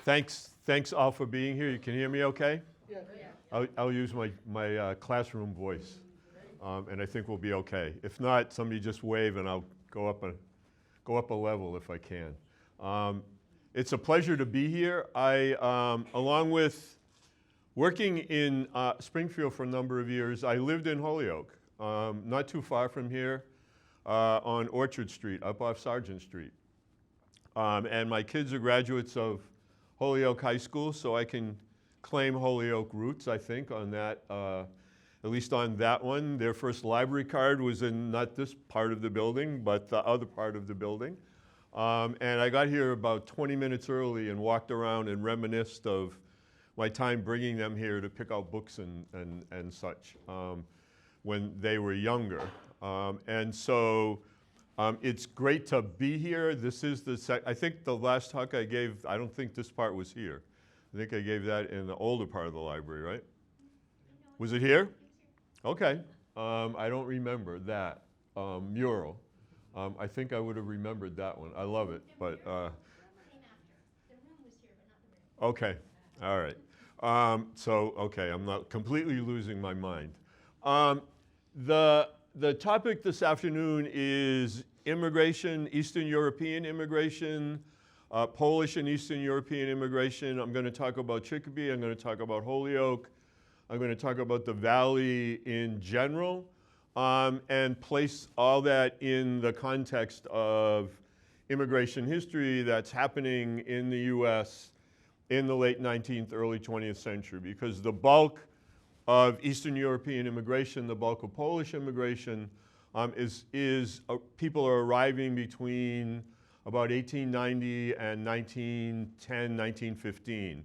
Thanks. Thanks all for being here. You can hear me okay? Yeah. I'll use my classroom voice, and I think we'll be okay. If not, somebody just wave and I'll go up a level if I can. It's a pleasure to be here. Along with working in Springfield for a number of years, I lived in Holyoke, not too far from here, on Orchard Street, up off Sargent Street. And my kids are graduates of Holyoke High School, so I can claim Holyoke roots, I think, on that, at least on that one. Their first library card was in not this part of the building, but the other part of the building. And I got here about 20 minutes early and walked around and reminisced of my time bringing them here to pick out books and such when they were younger. And so it's great to be here. This is I think the last talk I gave, I don't think this part was here. I think I gave that in the older part of the library, right? Was it here? Okay. I don't remember that mural. I think I would have remembered that one. I love it, but okay, all right. Okay, I'm not completely losing my mind. The topic this afternoon is immigration, Eastern European immigration, Polish and Eastern European immigration. I'm going to talk about Chicopee. I'm going to talk about Holyoke. I'm going to talk about the Valley in general, and place all that in the context of immigration history that's happening in the US in the late 19th, early 20th century, because the bulk of Eastern European immigration, the bulk of Polish immigration, people are arriving between about 1890 and 1910, 1915.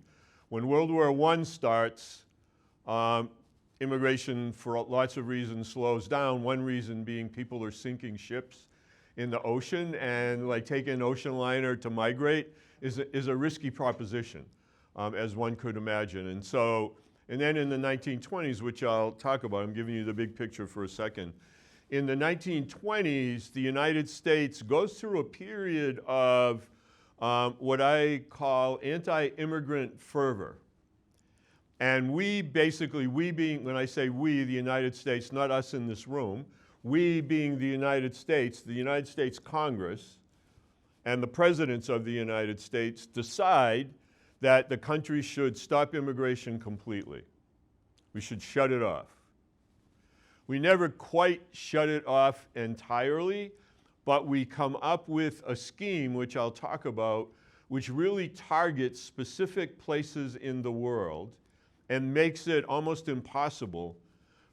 When World War I starts, immigration, for lots of reasons, slows down. One reason being people are sinking ships in the ocean, and like taking an ocean liner to migrate is a risky proposition, as one could imagine. And then in the 1920s, which I'll talk about, I'm giving you the big picture for a second. In the 1920s, the United States goes through a period of what I call anti-immigrant fervor. And we being, when I say we, the United States, not us in this room, we being the United States Congress and the presidents of the United States decide that the country should stop immigration completely. We should shut it off. We never quite shut it off entirely, but we come up with a scheme, which I'll talk about, which really targets specific places in the world and makes it almost impossible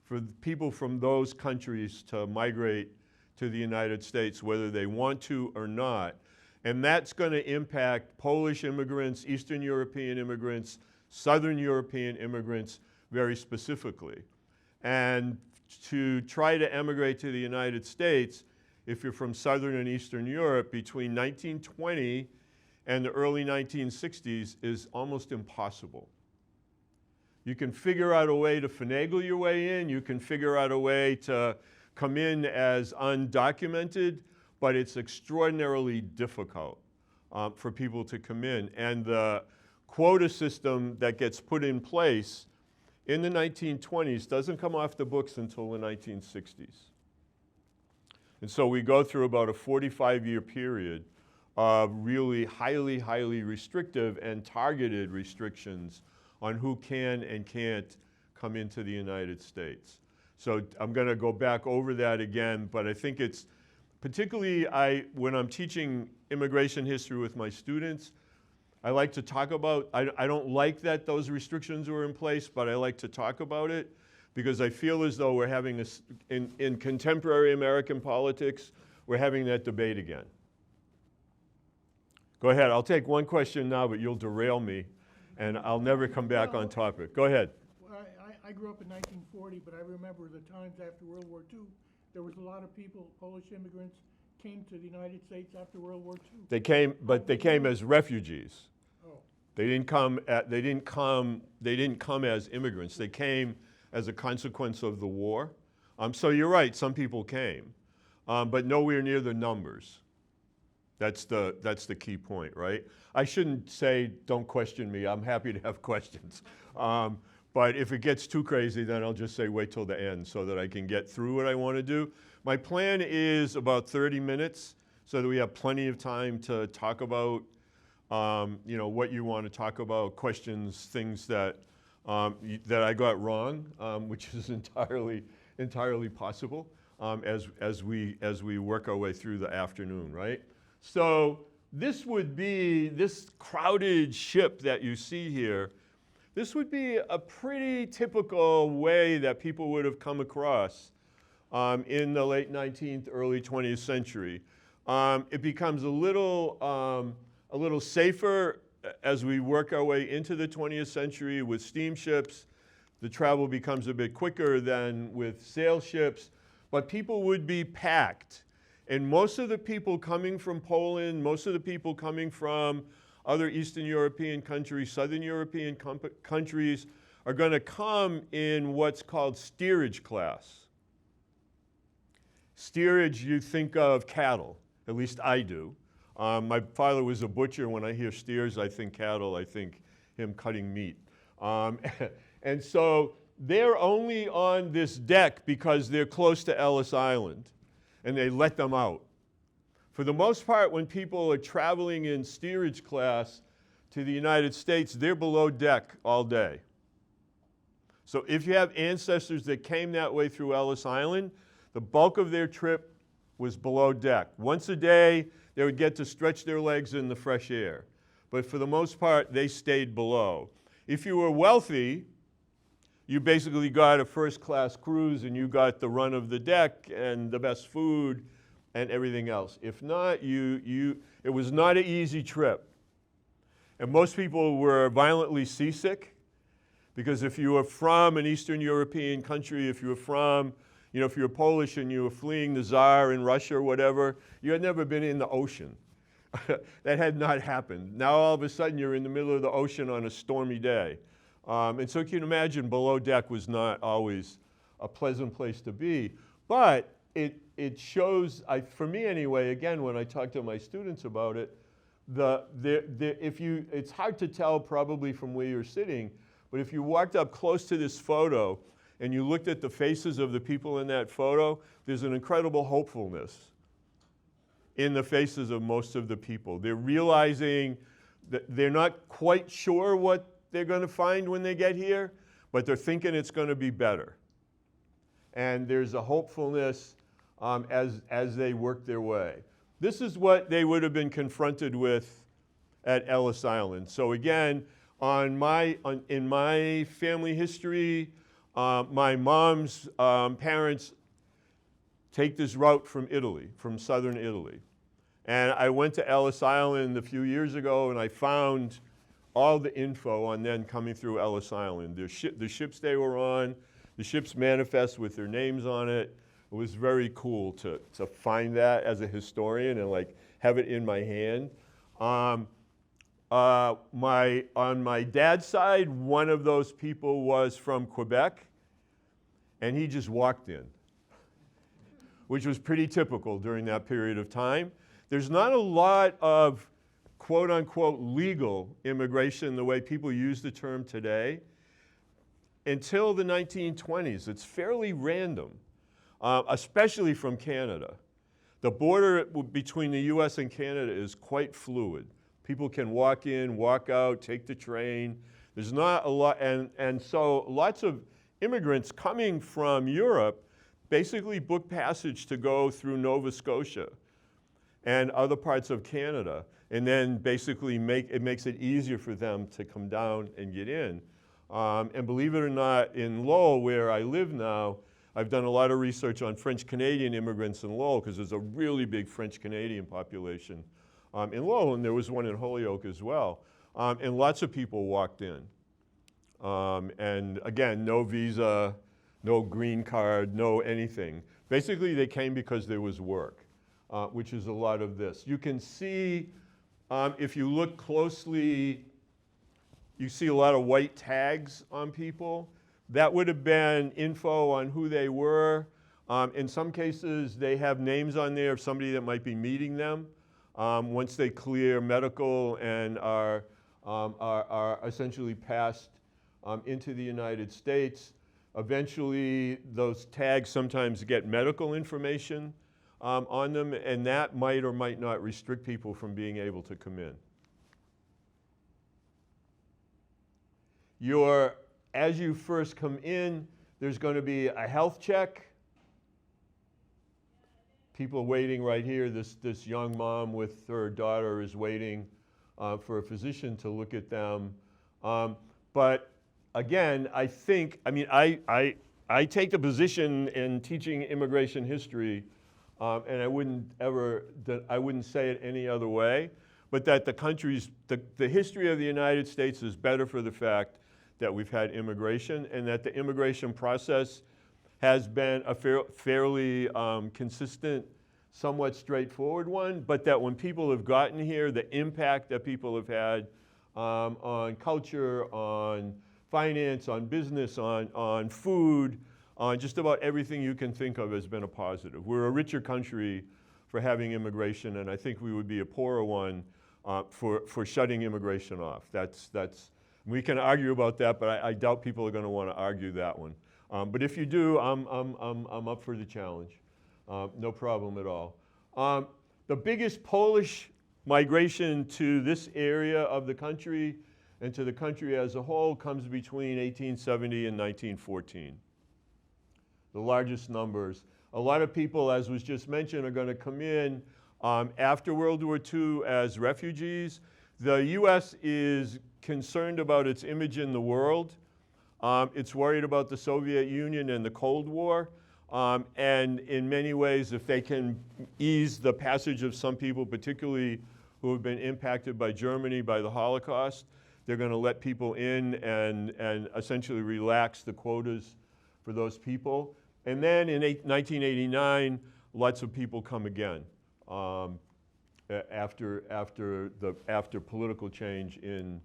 for people from those countries to migrate to the United States, whether they want to or not. And that's going to impact Polish immigrants, Eastern European immigrants, Southern European immigrants very specifically. And to try to emigrate to the United States, if you're from Southern and Eastern Europe, between 1920 and the early 1960s is almost impossible. You can figure out a way to finagle your way in. You can figure out a way to come in as undocumented, but it's extraordinarily difficult for people to come in. And the quota system that gets put in place in the 1920s doesn't come off the books until the 1960s. And so we go through about a 45-year period of really highly, highly restrictive and targeted restrictions on who can and can't come into the United States. So I'm going to go back over that again, but I think it's particularly when I'm teaching immigration history with my students, I like to talk about, I don't like that those restrictions were in place, but I like to talk about it because I feel as though we're having, in contemporary American politics, we're having that debate again. Go ahead, I'll take one question now, but you'll derail me, and I'll never come back on topic. Go ahead. Well, I grew up in 1940, but I remember the times after World War II, there was a lot of people, Polish immigrants, came to the United States after World War II. They came, but they came as refugees. Oh. They didn't come as immigrants. They came as a consequence of the war. So you're right, some people came, but nowhere near the numbers. That's the key point, right? I shouldn't say, don't question me. I'm happy to have questions. But if it gets too crazy, then I'll just say wait till the end so that I can get through what I want to do. My plan is about 30 minutes so that we have plenty of time to talk about what you want to talk about, questions, things that I got wrong, which is entirely possible as we work our way through the afternoon, right? So this would be, this crowded ship that you see here, this would be a pretty typical way that people would have come across in the late 19th, early 20th century. It becomes a little safer as we work our way into the 20th century with steamships. The travel becomes a bit quicker than with sail ships, but people would be packed. And most of the people coming from Poland, most of the people coming from other Eastern European countries, Southern European countries are going to come in what's called steerage class. Steerage, you think of cattle, at least I do. My father was a butcher. When I hear steers, I think cattle. I think him cutting meat. And so they're only on this deck because they're close to Ellis Island, and they let them out. For the most part, when people are traveling in steerage class to the United States, they're below deck all day. So if you have ancestors that came that way through Ellis Island, the bulk of their trip was below deck. Once a day, they would get to stretch their legs in the fresh air. But for the most part, they stayed below. If you were wealthy, you basically got a first-class cruise and you got the run of the deck and the best food and everything else. If not, it was not an easy trip. And most people were violently seasick because if you were from an Eastern European country, if you were from, if you were Polish and you were fleeing the Tsar in Russia or whatever, you had never been in the ocean. That had not happened. Now all of a sudden you're in the middle of the ocean on a stormy day. And so you can imagine below deck was not always a pleasant place to be. But it shows, for me anyway, again, when I talk to my students about it, it's hard to tell probably from where you're sitting, but if you walked up close to this photo and you looked at the faces of the people in that photo, there's an incredible hopefulness in the faces of most of the people. They're realizing that they're not quite sure what they're going to find when they get here, but they're thinking it's going to be better. And there's a hopefulness as they work their way. This is what they would have been confronted with at Ellis Island. So again, in my family history, my mom's parents take this route from Italy, from southern Italy. And I went to Ellis Island a few years ago and I found all the info on them coming through Ellis Island. The ships they were on, the ship's manifest with their names on it. It was very cool to find that as a historian and have it in my hand. On my dad's side, one of those people was from Quebec, and he just walked in, which was pretty typical during that period of time. There's not a lot of quote-unquote legal immigration the way people use the term today until the 1920s. It's fairly random, especially from Canada. The border between the US and Canada is quite fluid. People can walk in, walk out, take the train. There's not a lot, and so lots of immigrants coming from Europe basically book passage to go through Nova Scotia and other parts of Canada, and then basically it makes it easier for them to come down and get in. And believe it or not, in Lowell, where I live now, I've done a lot of research on French-Canadian immigrants in Lowell because there's a really big French-Canadian population in Lowell, and there was one in Holyoke as well. And lots of people walked in. And again, no visa, no green card, no anything. Basically, they came because there was work, which is a lot of this. You can see, if you look closely, you see a lot of white tags on people. That would have been info on who they were. In some cases, they have names on there of somebody that might be meeting them. once they clear medical and are essentially passed into the United States. Eventually, those tags sometimes get medical information on them, and that might or might not restrict people from being able to come in. As you first come in, there's going to be a health check. People waiting right here. This young mom with her daughter is waiting for a physician to look at them. But again, I take the position in teaching immigration history, and I wouldn't say it any other way, but that the history of the United States is better for the fact that we've had immigration, and that the immigration process has been a fairly consistent, somewhat straightforward one, but that when people have gotten here, the impact that people have had on culture, on finance, on business, on food, on just about everything you can think of has been a positive. We're a richer country for having immigration, and I think we would be a poorer one for shutting immigration off. We can argue about that, but I doubt people are going to want to argue that one. But if you do, I'm up for the challenge. No problem at all. The biggest Polish migration to this area of the country and to the country as a whole comes between 1870 and 1914. The largest numbers. A lot of people, as was just mentioned, are going to come in after World War II as refugees. The U.S. is concerned about its image in the world. It's worried about the Soviet Union and the Cold War. And in many ways, if they can ease the passage of some people, particularly who have been impacted by Germany, by the Holocaust, they're going to let people in and essentially relax the quotas for those people. And then in 1989, lots of people come again after political change in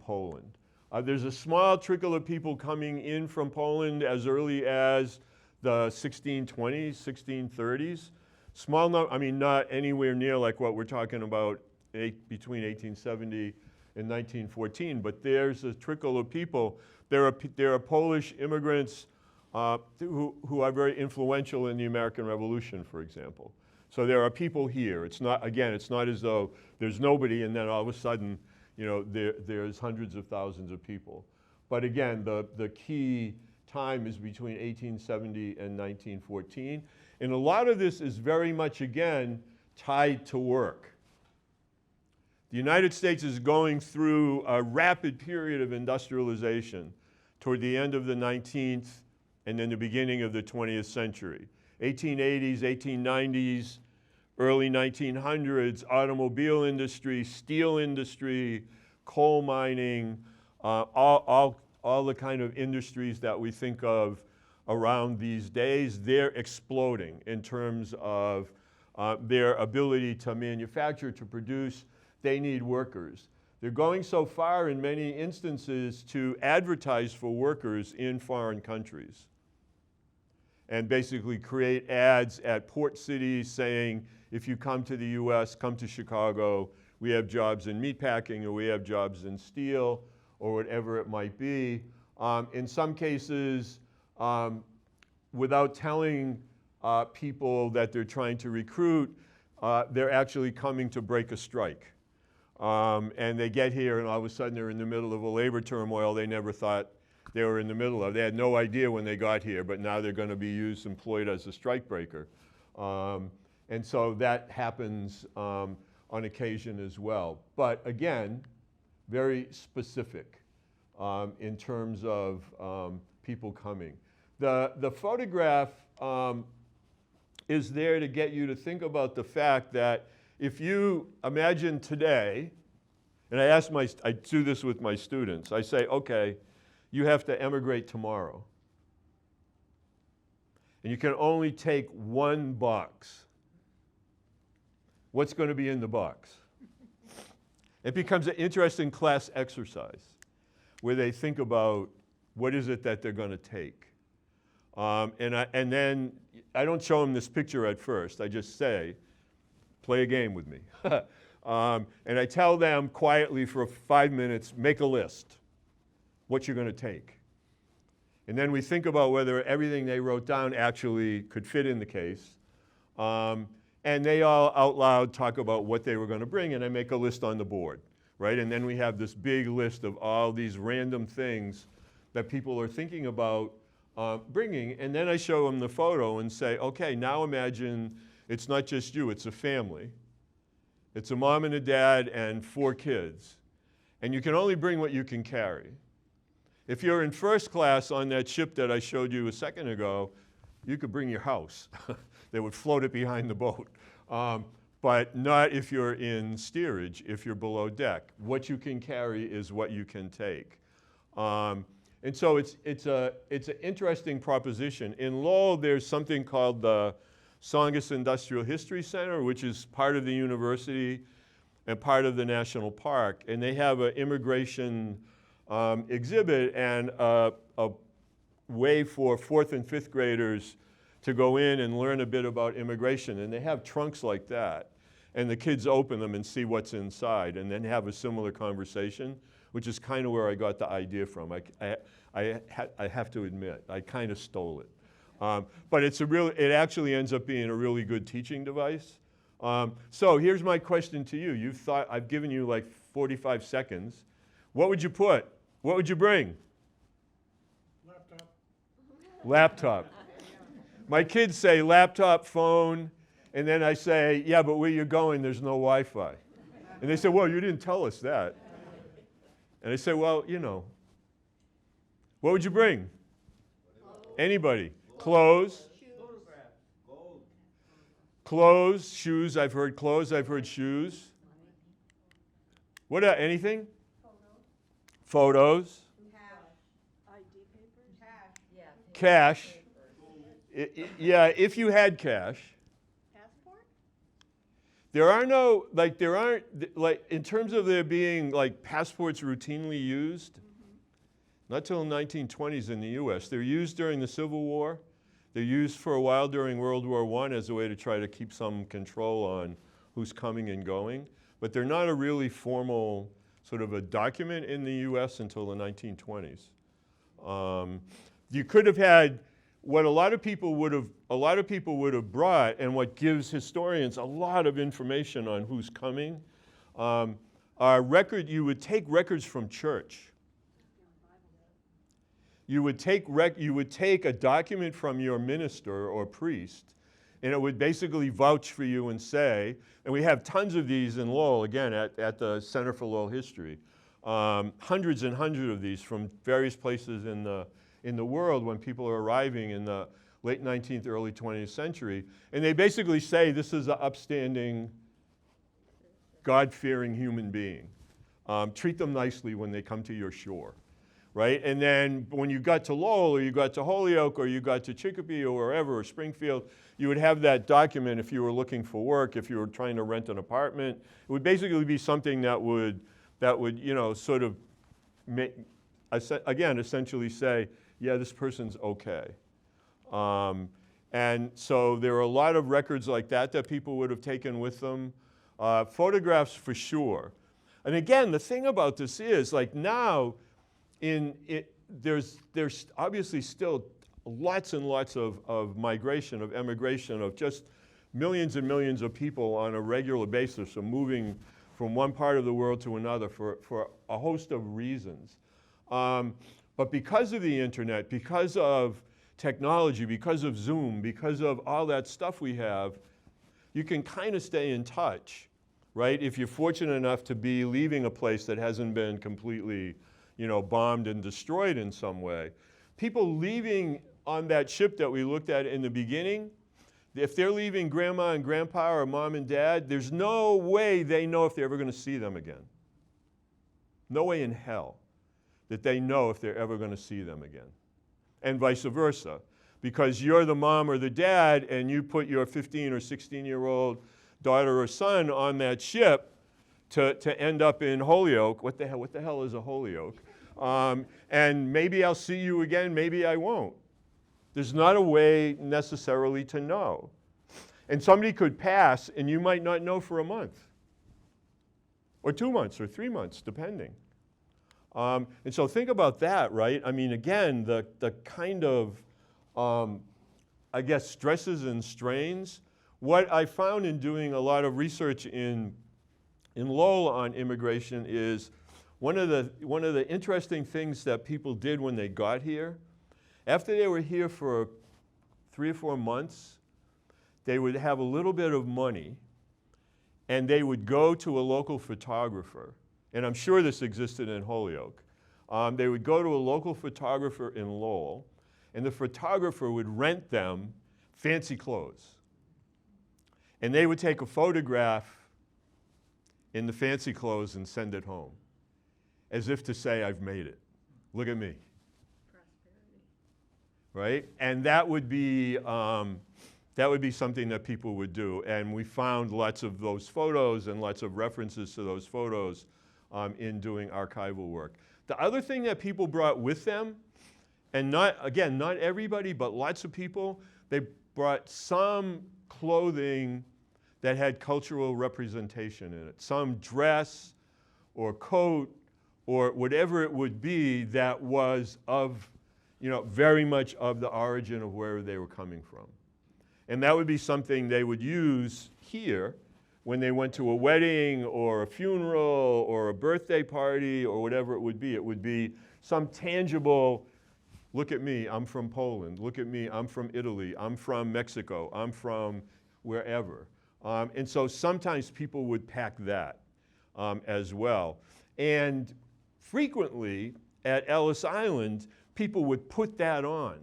Poland. There's a small trickle of people coming in from Poland as early as the 1620s, 1630s. Small number, I mean, not anywhere near like what we're talking about between 1870 and 1914, but there's a trickle of people. There are Polish immigrants who are very influential in the American Revolution, for example. So there are people here. It's not as though there's nobody and then all of a sudden, there's hundreds of thousands of people. But again, the key time is between 1870 and 1914. And a lot of this is very much, again, tied to work. The United States is going through a rapid period of industrialization toward the end of the 19th and then the beginning of the 20th century. 1880s, 1890s, early 1900s, automobile industry, steel industry, coal mining, all the kind of industries that we think of around these days, they're exploding in terms of their ability to manufacture, to produce. They need workers. They're going so far in many instances to advertise for workers in foreign countries and basically create ads at port cities saying, if you come to the US, come to Chicago, we have jobs in meatpacking or we have jobs in steel or whatever it might be. In some cases, without telling people that they're trying to recruit, they're actually coming to break a strike. And they get here and all of a sudden they're in the middle of a labor turmoil they never thought they were in the middle of. They had no idea when they got here, but now they're going to be employed as a strike breaker. And so that happens on occasion as well. But again, very specific in terms of people coming. The photograph is there to get you to think about the fact that if you imagine today, and I do this with my students, I say, okay, you have to emigrate tomorrow. And you can only take one box. What's going to be in the box? It becomes an interesting class exercise where they think about what is it that they're going to take. And then I don't show them this picture at first. I just say, play a game with me. And I tell them quietly for 5 minutes, make a list, what you're going to take. And then we think about whether everything they wrote down actually could fit in the case. And they all out loud talk about what they were going to bring, and I make a list on the board, right? And then we have this big list of all these random things that people are thinking about bringing, and then I show them the photo and say, okay, now imagine it's not just you, it's a family. It's a mom and a dad and 4 kids, and you can only bring what you can carry. If you're in first class on that ship that I showed you a second ago, you could bring your house. They would float it behind the boat. But not if you're in steerage, if you're below deck. What you can carry is what you can take. And so it's an interesting proposition. In Lowell, there's something called the Songus Industrial History Center, which is part of the university and part of the national park. And they have an immigration exhibit and a way for 4th and 5th graders to go in and learn a bit about immigration. And they have trunks like that. And the kids open them and see what's inside and then have a similar conversation, which is kind of where I got the idea from. I have to admit, I kind of stole it. But it actually ends up being a really good teaching device. So here's my question to you. I've given you like 45 seconds. What would you put? What would you bring? Laptop. Laptop. My kids say laptop, phone, and then I say, yeah, but where you're going, there's no Wi-Fi. And they say, well, you didn't tell us that. And I say, well, you know, what would you bring? Anybody? Clothes. Clothes, shoes. I've heard clothes. I've heard shoes. What? Anything? Photos. Cash. Yeah, if you had cash. Passport? There aren't, like, in terms of there being, like, passports routinely used, not till the 1920s in the US. They're used during the Civil War. They're used for a while during World War I as a way to try to keep some control on who's coming and going. But they're not a really formal sort of a document in the US until the 1920s. You could have had what a lot of people would have brought, and what gives historians a lot of information on who's coming, you would take records from church. You would take a document from your minister or priest, and it would basically vouch for you and say, and we have tons of these in Lowell, again, at the Center for Lowell History, hundreds and hundreds of these from various places in the world when people are arriving in the late 19th, early 20th century. And they basically say this is an upstanding, God-fearing human being. Treat them nicely when they come to your shore, right? And then when you got to Lowell, or you got to Holyoke, or you got to Chicopee, or wherever, or Springfield, you would have that document if you were looking for work, if you were trying to rent an apartment. It would basically be something that would sort of essentially say, yeah, this person's okay. And so there are a lot of records like that people would have taken with them. Photographs for sure. And again, the thing about this is, like now, there's obviously still lots and lots of migration, of emigration, of just millions and millions of people on a regular basis are moving from one part of the world to another for a host of reasons. But because of the internet, because of technology, because of Zoom, because of all that stuff we have, you can kind of stay in touch, right? If you're fortunate enough to be leaving a place that hasn't been completely, bombed and destroyed in some way. People leaving on that ship that we looked at in the beginning, if they're leaving grandma and grandpa or mom and dad, there's no way they know if they're ever going to see them again. No way in hell that they know if they're ever going to see them again. And vice versa. Because you're the mom or the dad and you put your 15 or 16-year-old daughter or son on that ship to end up in Holyoke. What the hell is a Holyoke? And maybe I'll see you again, maybe I won't. There's not a way necessarily to know. And somebody could pass, and you might not know for a month, or 2 months, or 3 months, depending. And so think about that, right? I mean, again, the kind of, I guess, stresses and strains. What I found in doing a lot of research in Lowell on immigration is one of the interesting things that people did when they got here, after they were here for 3 or 4 months, they would have a little bit of money, and they would go to a local photographer, and I'm sure this existed in Holyoke. They would go to a local photographer in Lowell, and the photographer would rent them fancy clothes. And they would take a photograph in the fancy clothes and send it home, as if to say, I've made it. Look at me. Prosperity. Right? And that would be something that people would do. And we found lots of those photos and lots of references to those photos in doing archival work. The other thing that people brought with them, and not everybody, but lots of people, they brought some clothing that had cultural representation in it. Some dress or coat or whatever it would be that was of, very much of the origin of where they were coming from. And that would be something they would use here when they went to a wedding or a funeral or a birthday party or whatever it would be. It would be some tangible, look at me, I'm from Poland. Look at me, I'm from Italy. I'm from Mexico. I'm from wherever. And so sometimes people would pack that as well. And frequently at Ellis Island, people would put that on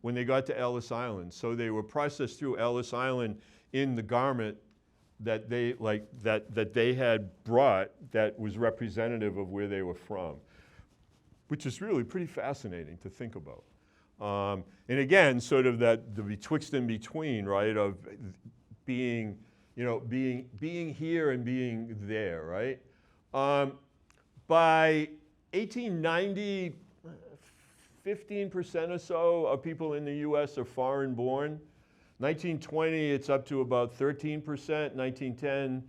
when they got to Ellis Island. So they were processed through Ellis Island in the garment that they had brought that was representative of where they were from, which is really pretty fascinating to think about. And again, sort of that the betwixt and between, right, of being here and being there, right? By 1890, 15% or so of people in the US are foreign born. 1920, it's up to about 13%. 1910,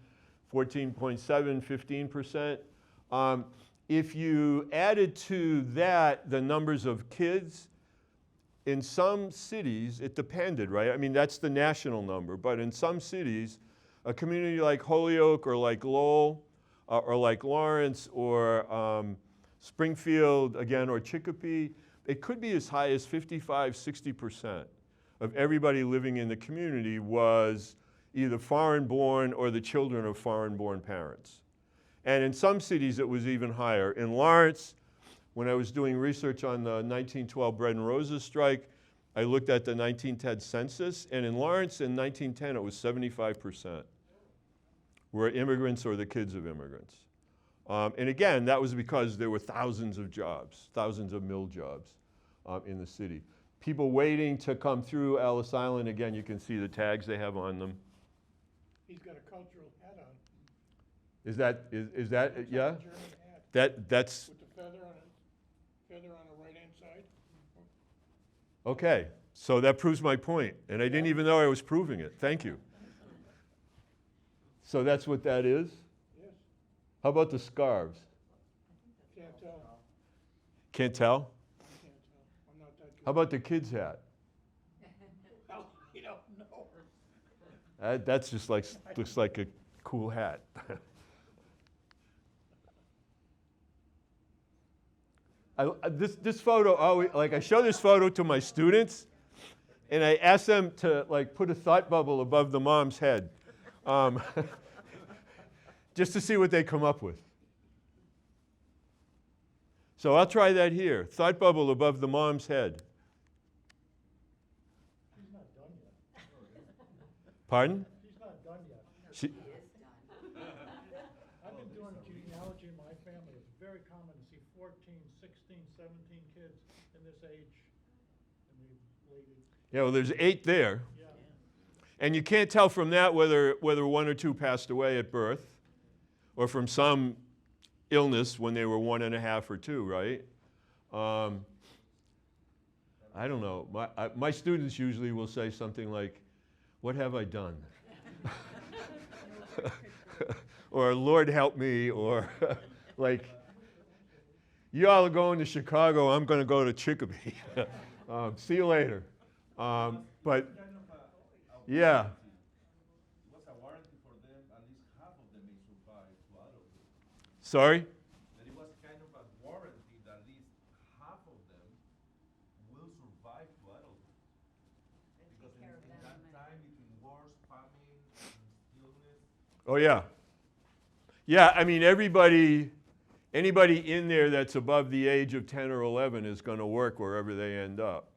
14.7, 15%. If you added to that the numbers of kids, in some cities, it depended, right? I mean, that's the national number, but in some cities, a community like Holyoke or like Lowell or like Lawrence or Springfield, again, or Chicopee, it could be as high as 55, 60% of everybody living in the community was either foreign-born or the children of foreign-born parents. And in some cities, it was even higher. In Lawrence, when I was doing research on the 1912 Bread and Roses strike, I looked at the 1910 census, and in Lawrence in 1910, it was 75% were immigrants or the kids of immigrants. And again, that was because there were thousands of jobs, thousands of mill jobs in the city. People waiting to come through Ellis Island, again, you can see the tags they have on them. He's got a cultural hat on. Is that, Looks yeah? like a German hat That's, with the feather on the right-hand side. okay. So that proves my point, and I didn't even know I was proving it. Thank you. So that's what that is? Yes. How about the scarves? Can't tell. Can't tell? I can't tell. I'm not that good. How about the kid's hat? Well, we don't know. That's just like, looks like a cool hat. This photo, I show this photo to my students, and I ask them to put a thought bubble above the mom's head, just to see what they come up with. So I'll try that here. Thought bubble above the mom's head. He's not done yet. Pardon? He's not done yet. She, I've been doing genealogy in my family. It's very common to see 14, 16, 17 kids in this age. And we waited. yeah, well, there's 8 there. Yeah. And you can't tell from that whether 1 or 2 passed away at birth or from some illness when they were 1.5 or 2, right? I don't know. My students usually will say something like, what have I done? Or Lord help me, or like, you all are going to Chicago, I'm going to go to Chicopee. See you later. But yeah. It was a warranty for them, at least half of them may survive to adulthood. Sorry? That it was kind of a warranty that at least half of them will survive to adulthood. Because in that time between wars, famine, and illness. Oh yeah. Yeah, I mean anybody in there that's above the age of 10 or 11 is going to work wherever they end up.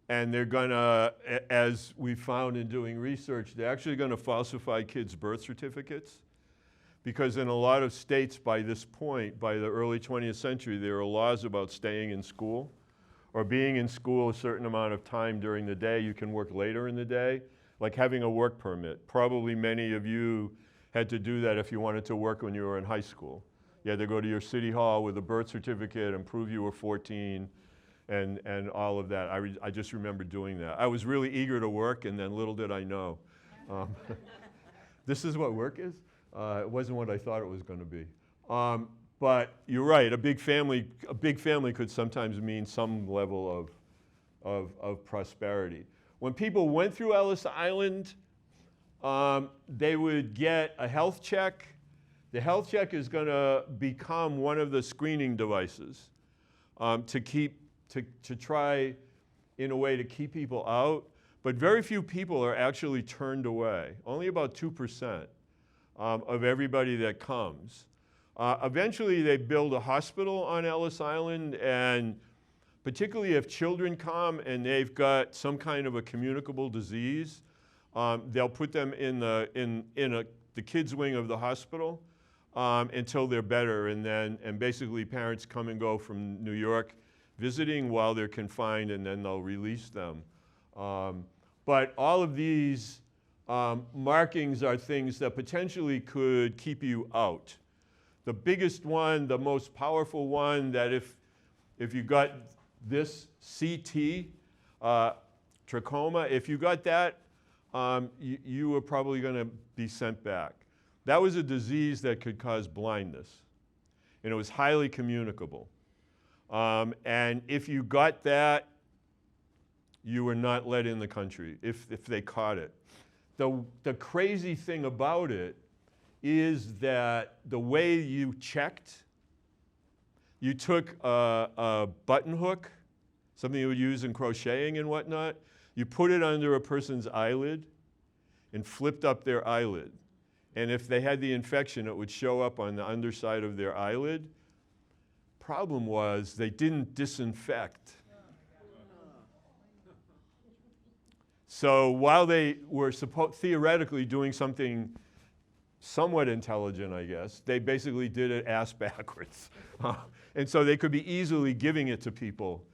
And they're going to, as we found in doing research, they're actually going to falsify kids' birth certificates. Because in a lot of states by this point, by the early 20th century, there are laws about staying in school or being in school a certain amount of time during the day. You can work later in the day, like having a work permit. Probably many of you had to do that if you wanted to work when you were in high school. You had to go to your city hall with a birth certificate and prove you were 14 and all of that. I just remember doing that. I was really eager to work, and then little did I know. This is what work is? It wasn't what I thought it was going to be. But you're right, a big family could sometimes mean some level of prosperity. When people went through Ellis Island, they would get a health check. The health check is going to become one of the screening devices to try, in a way, to keep people out. But very few people are actually turned away. Only about 2% of everybody that comes. Eventually, they build a hospital on Ellis Island, and particularly if children come and they've got some kind of a communicable disease, they'll put them in the kids' wing of the hospital until they're better, and basically parents come and go from New York visiting while they're confined, and then they'll release them. But all of these markings are things that potentially could keep you out. The biggest one, the most powerful one, that if you got this CT, trachoma, if you got that, you were probably going to be sent back. That was a disease that could cause blindness, and it was highly communicable. And if you got that, you were not let in the country if they caught it. The crazy thing about it is that the way you checked, you took a button hook, something you would use in crocheting and whatnot, you put it under a person's eyelid and flipped up their eyelid. And if they had the infection, it would show up on the underside of their eyelid. Problem was they didn't disinfect. So while they were theoretically doing something somewhat intelligent, I guess, they basically did it ass backwards. And so they could be easily giving it to people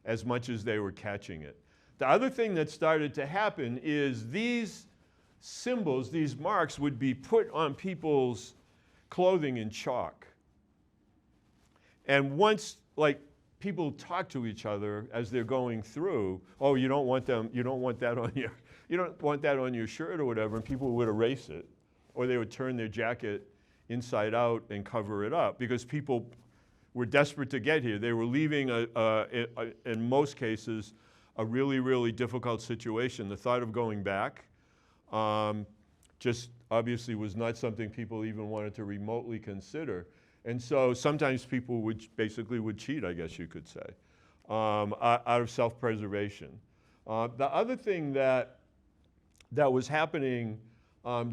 as much as they were catching it. The other thing that started to happen is these symbols, these marks, would be put on people's clothing in chalk. And once, like, people talk to each other as they're going through, oh, you don't want that on your shirt or whatever, and people would erase it, or they would turn their jacket inside out and cover it up, because people were desperate to get here. They were leaving, in most cases, a really, really difficult situation. The thought of going back just obviously was not something people even wanted to remotely consider. And so sometimes people would cheat, I guess you could say, out of self-preservation. The other thing that was happening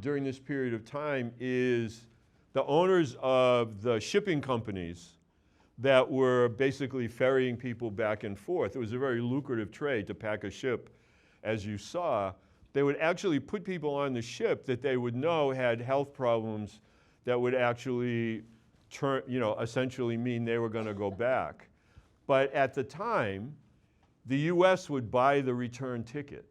during this period of time is the owners of the shipping companies that were basically ferrying people back and forth. It was a very lucrative trade to pack a ship, as you saw. They would actually put people on the ship that they would know had health problems that would actually essentially mean they were going to go back. But at the time, the US would buy the return ticket.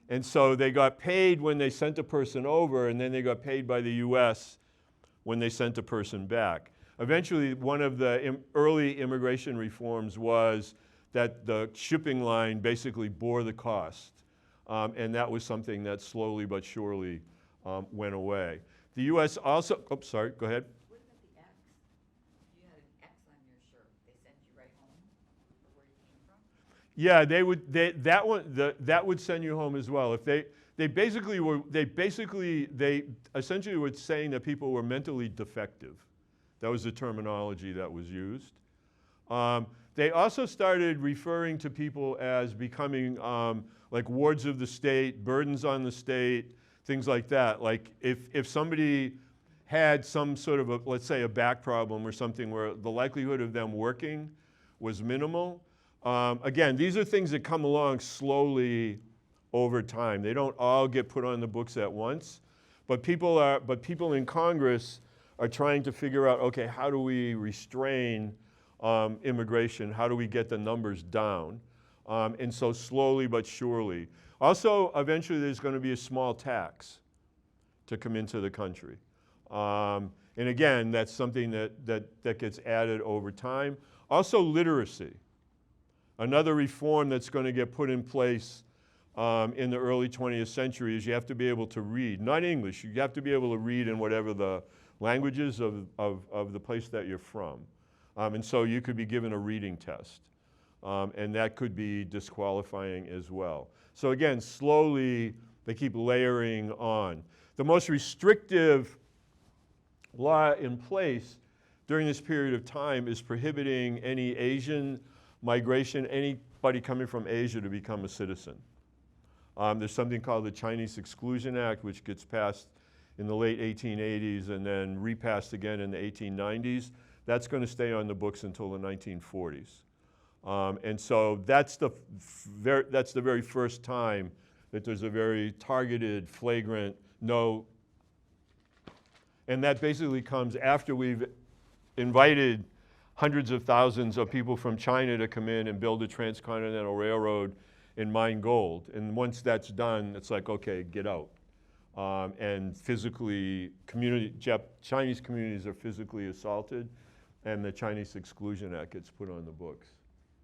And so they got paid when they sent a person over, and then they got paid by the US when they sent a person back. Eventually, one of the early immigration reforms was that the shipping line basically bore the cost And that was something that slowly but surely went away. The U.S. also, oh, sorry, go ahead. What about the X? If you had an X on your shirt, they sent you right home for where you came from? Yeah, that would send you home as well. If they essentially were saying that people were mentally defective. That was the terminology that was used. They also started referring to people as becoming like wards of the state, burdens on the state, things like that. Like if somebody had some sort of let's say a back problem or something where the likelihood of them working was minimal. Again, these are things that come along slowly over time. They don't all get put on the books at once, but people in Congress are trying to figure out, okay, how do we restrain immigration? How do we get the numbers down? And so slowly but surely. Also, eventually there's going to be a small tax to come into the country. And again, that's something that gets added over time. Also, literacy. Another reform that's going to get put in place in the early 20th century is you have to be able to read, not English, you have to be able to read in whatever the languages of the place that you're from. And so you could be given a reading test. And that could be disqualifying as well. So again, slowly they keep layering on. The most restrictive law in place during this period of time is prohibiting any Asian migration, anybody coming from Asia to become a citizen. There's something called the Chinese Exclusion Act, which gets passed in the late 1880s and then repassed again in the 1890s. That's going to stay on the books until the 1940s. And so that's the very first time that there's a very targeted, flagrant no. And that basically comes after we've invited hundreds of thousands of people from China to come in and build a transcontinental railroad and mine gold. And once that's done, it's like, okay, get out. And physically, Chinese communities are physically assaulted, and the Chinese Exclusion Act gets put on the books.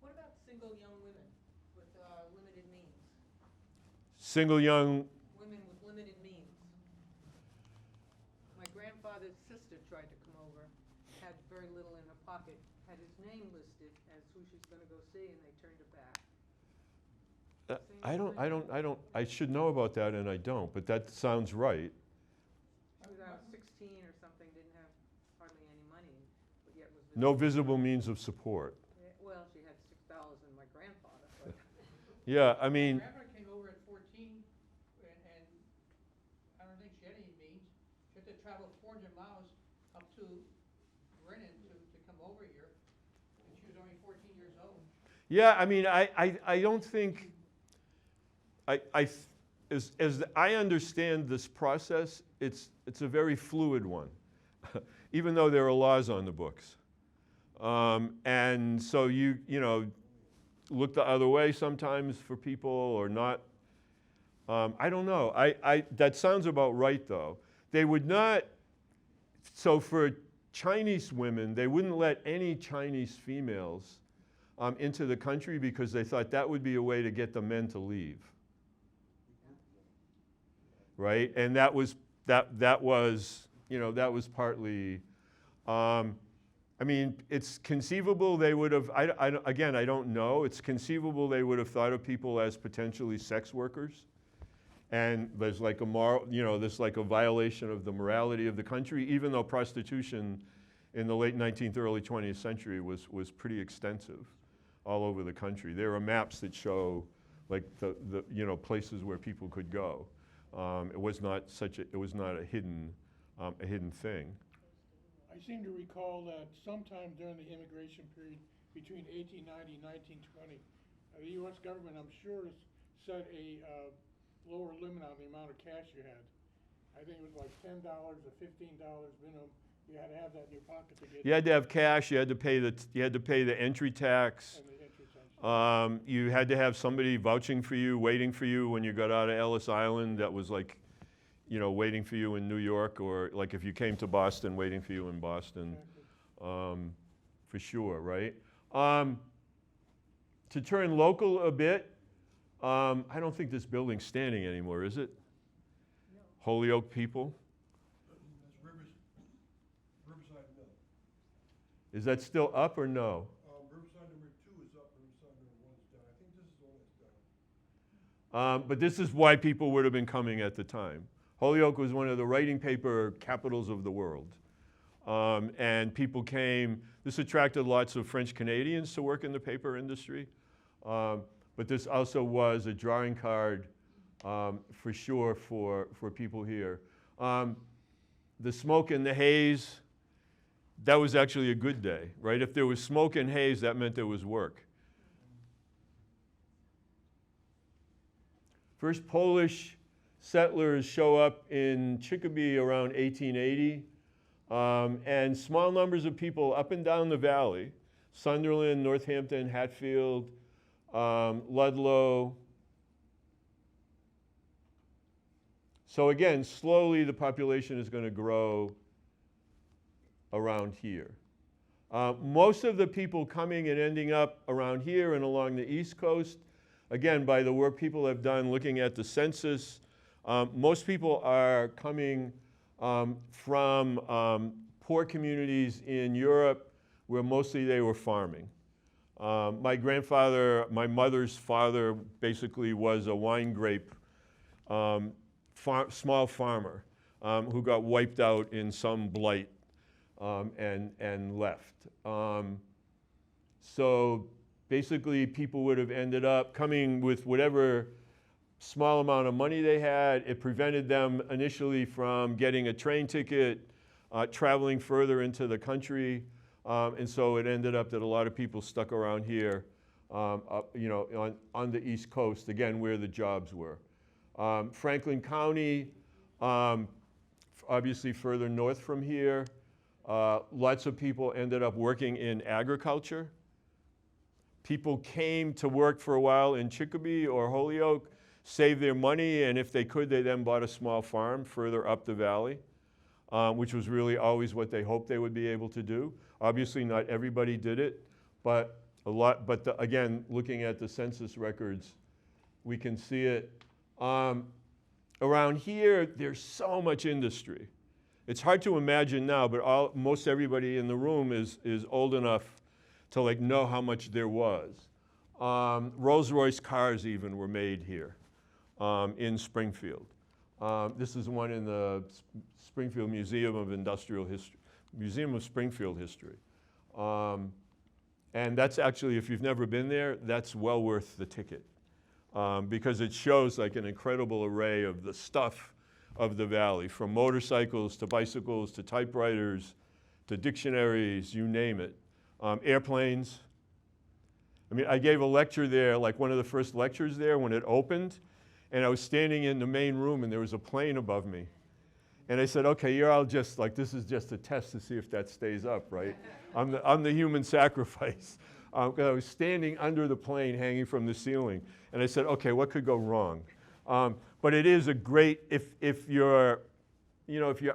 What about single young women with limited means? Single young, Women with limited means. My grandfather's sister tried to come over, had very little in her pocket, had his name listed as who she's gonna go see, and they turned her back. I should know about that, and I don't, but that sounds right. She was out 16 or something, didn't have hardly any money, but yet was. No visible means of support. Yeah, well, she had $6 in my grandfather, but. Yeah, I mean, My grandma came over at 14, and I don't think she had any means. She had to travel 400 miles up to Brennan to come over here, and she was only 14 years old. yeah, I mean, I don't think, as I understand this process, it's a very fluid one, even though there are laws on the books. And so you know, look the other way sometimes for people or not. I don't know. That sounds about right, though. They would not, so for Chinese women, they wouldn't let any Chinese females into the country because they thought that would be a way to get the men to leave. Right? And that was partly, I mean, it's conceivable they would have, again, I don't know, it's conceivable they would have thought of people as potentially sex workers. And there's like a moral, there's like a violation of the morality of the country, even though prostitution in the late 19th, early 20th century was pretty extensive all over the country. There are maps that show like the places where people could go. It was not a hidden thing. I seem to recall that sometime during the immigration period between 1890 and 1920, the U.S. government, I'm sure, set a lower limit on the amount of cash you had. I think it was like $10 or $15 minimum. You had to have that in your pocket to get. You had to have cash. You had to pay the entry tax. And the entry tax. You had to have somebody vouching for you, waiting for you when you got out of Ellis Island. That was like, waiting for you in New York, or like if you came to Boston, waiting for you in Boston, for sure, right? To turn local a bit, I don't think this building's standing anymore, is it? No. Holyoke people? That's Riverside Mill. Is that still up or no? Riverside number 2 is up, Riverside number 1 is down. I think this is the one that's down. But this is why people would have been coming at the time. Holyoke was one of the writing paper capitals of the world. And people came, this attracted lots of French Canadians to work in the paper industry. But this also was a drawing card for sure for people here. The smoke and the haze, that was actually a good day, right? If there was smoke and haze, that meant there was work. First Polish settlers show up in Chicopee around 1880, and small numbers of people up and down the valley, Sunderland, Northampton, Hatfield, Ludlow. So again, slowly the population is going to grow around here. Most of the people coming and ending up around here and along the East Coast, again, by the work people have done looking at the census, most people are coming from poor communities in Europe where mostly they were farming. My grandfather, my mother's father, basically was a wine grape small farmer who got wiped out in some blight and left. So basically people would have ended up coming with whatever small amount of money they had. It prevented them initially from getting a train ticket, traveling further into the country. And so it ended up that a lot of people stuck around here, you know, on the East Coast, again, where the jobs were. Franklin County, obviously further north from here, lots of people ended up working in agriculture. People came to work for a while in Chicopee or Holyoke, saved their money, and if they could, they then bought a small farm further up the valley, which was really always what they hoped they would be able to do. Obviously, not everybody did it, but a lot. But again, looking at the census records, we can see it. Around here, there's so much industry. It's hard to imagine now, but most everybody in the room is old enough to like know how much there was. Rolls-Royce cars even were made here in Springfield. This is one in the Springfield Museum of Industrial History, Museum of Springfield History. And that's actually, if you've never been there, that's well worth the ticket. Because it shows like an incredible array of the stuff of the valley, from motorcycles to bicycles to typewriters to dictionaries, you name it. Airplanes. I mean, I gave a lecture there, like one of the first lectures there when it opened, and I was standing in the main room and there was a plane above me. And I said, okay, you're all just like, this is just a test to see if that stays up, right? I'm the human sacrifice. I was standing under the plane hanging from the ceiling. And I said, okay, what could go wrong? But it is a great, if you're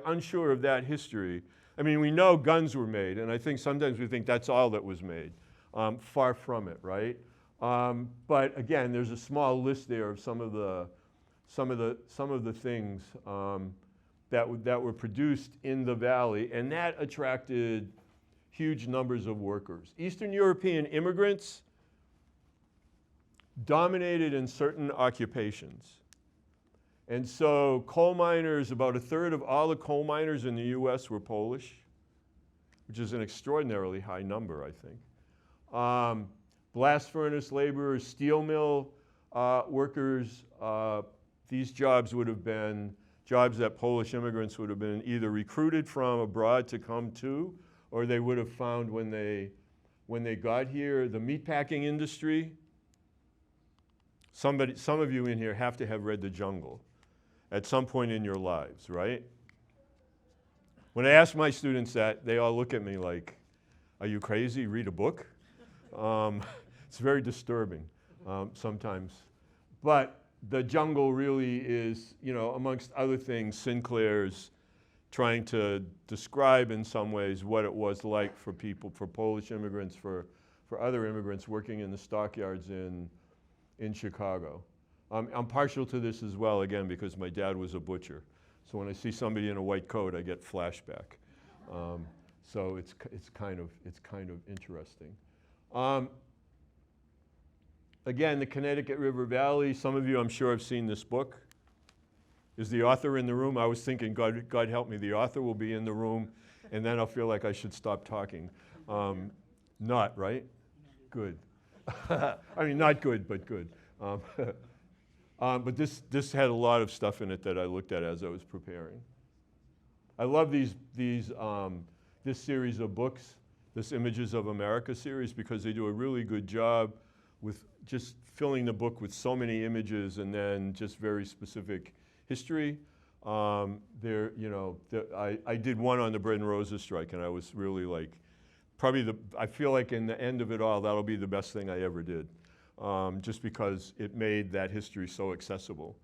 unsure of that history, I mean, we know guns were made, and I think sometimes we think that's all that was made. Far from it, right? But again, there's a small list there of some of the things that were produced in the valley, and that attracted huge numbers of workers. Eastern European immigrants dominated in certain occupations. And so coal miners, about a third of all the coal miners in the US were Polish, which is an extraordinarily high number, I think. Blast furnace laborers, steel mill workers, these jobs would have been jobs that Polish immigrants would have been either recruited from abroad to come to, or they would have found when they got here. The meatpacking industry, some of you in here have to have read The Jungle at some point in your lives, right? When I ask my students that, they all look at me like, are you crazy? Read a book? It's very disturbing sometimes. But The Jungle really is, you know, amongst other things, Sinclair's trying to describe in some ways what it was like for people, for Polish immigrants, for other immigrants working in the stockyards in Chicago. I'm partial to this as well, again, because my dad was a butcher. So when I see somebody in a white coat, I get flashback. So it's kind of interesting. Again, the Connecticut River Valley. Some of you, I'm sure, have seen this book. Is the author in the room? I was thinking, God help me, the author will be in the room, and then I'll feel like I should stop talking. Not, right? Good. I mean, not good, but good. But this had a lot of stuff in it that I looked at as I was preparing. I love this series of books, this Images of America series, because they do a really good job with just filling the book with so many images and then just very specific history. I did one on the Bread and Roses strike, and I was really like, I feel like in the end of it all, that'll be the best thing I ever did. Just because it made that history so accessible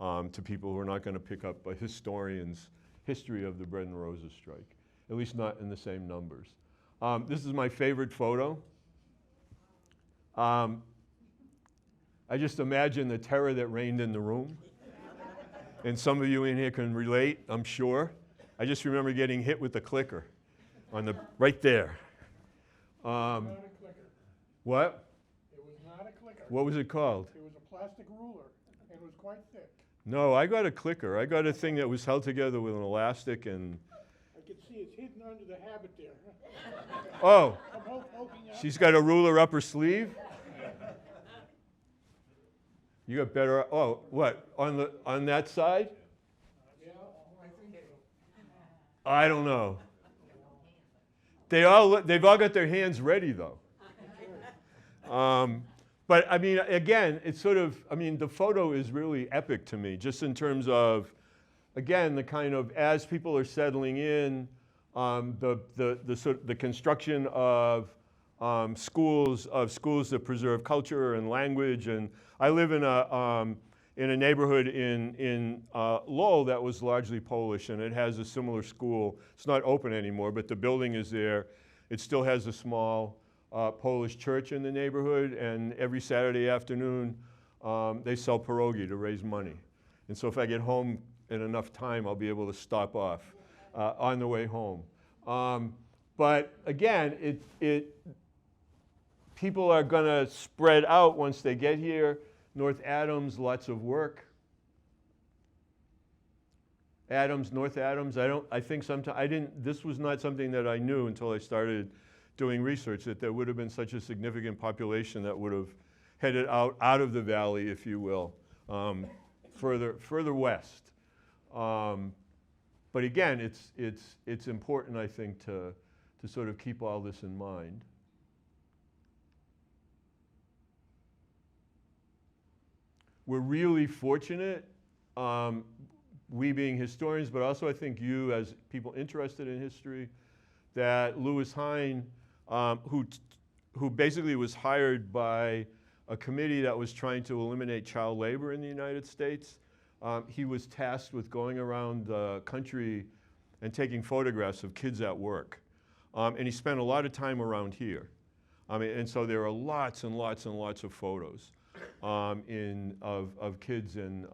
to people who are not going to pick up a historian's history of the Bread and Roses strike, at least not in the same numbers. This is my favorite photo. I just imagine the terror that reigned in the room. And some of you in here can relate, I'm sure. I just remember getting hit with the clicker right there. Not a clicker. What? It was not a clicker. What was it called? It was a plastic ruler, and it was quite thick. No, I got a clicker. I got a thing that was held together with an elastic and... I could see it's hidden under the habit there. Oh, I'm poking out. she's got a ruler up her sleeve? You got better... Oh, what? On that side? Yeah, I think so. I don't know. They've all got their hands ready, though. But, I mean, again, it's sort of, I mean, the photo is really epic to me, just in terms of, again, the kind of, as people are settling in, the construction of schools that preserve culture and language. And I live in a neighborhood in Lowell that was largely Polish, and it has a similar school. It's not open anymore, but the building is there. It still has a small Polish church in the neighborhood, and every Saturday afternoon they sell pierogi to raise money. And so if I get home in enough time, I'll be able to stop off on the way home. But again, people are going to spread out once they get here. North Adams, lots of work. North Adams, this was not something that I knew until I started doing research, that there would have been such a significant population that would have headed out of the valley, if you will, further west. But again, it's important, I think, to sort of keep all this in mind. We're really fortunate, we being historians, but also I think you as people interested in history, that Lewis Hine, who basically was hired by a committee that was trying to eliminate child labor in the United States, he was tasked with going around the country and taking photographs of kids at work. And he spent a lot of time around here. And so there are lots and lots and lots of photos of kids, and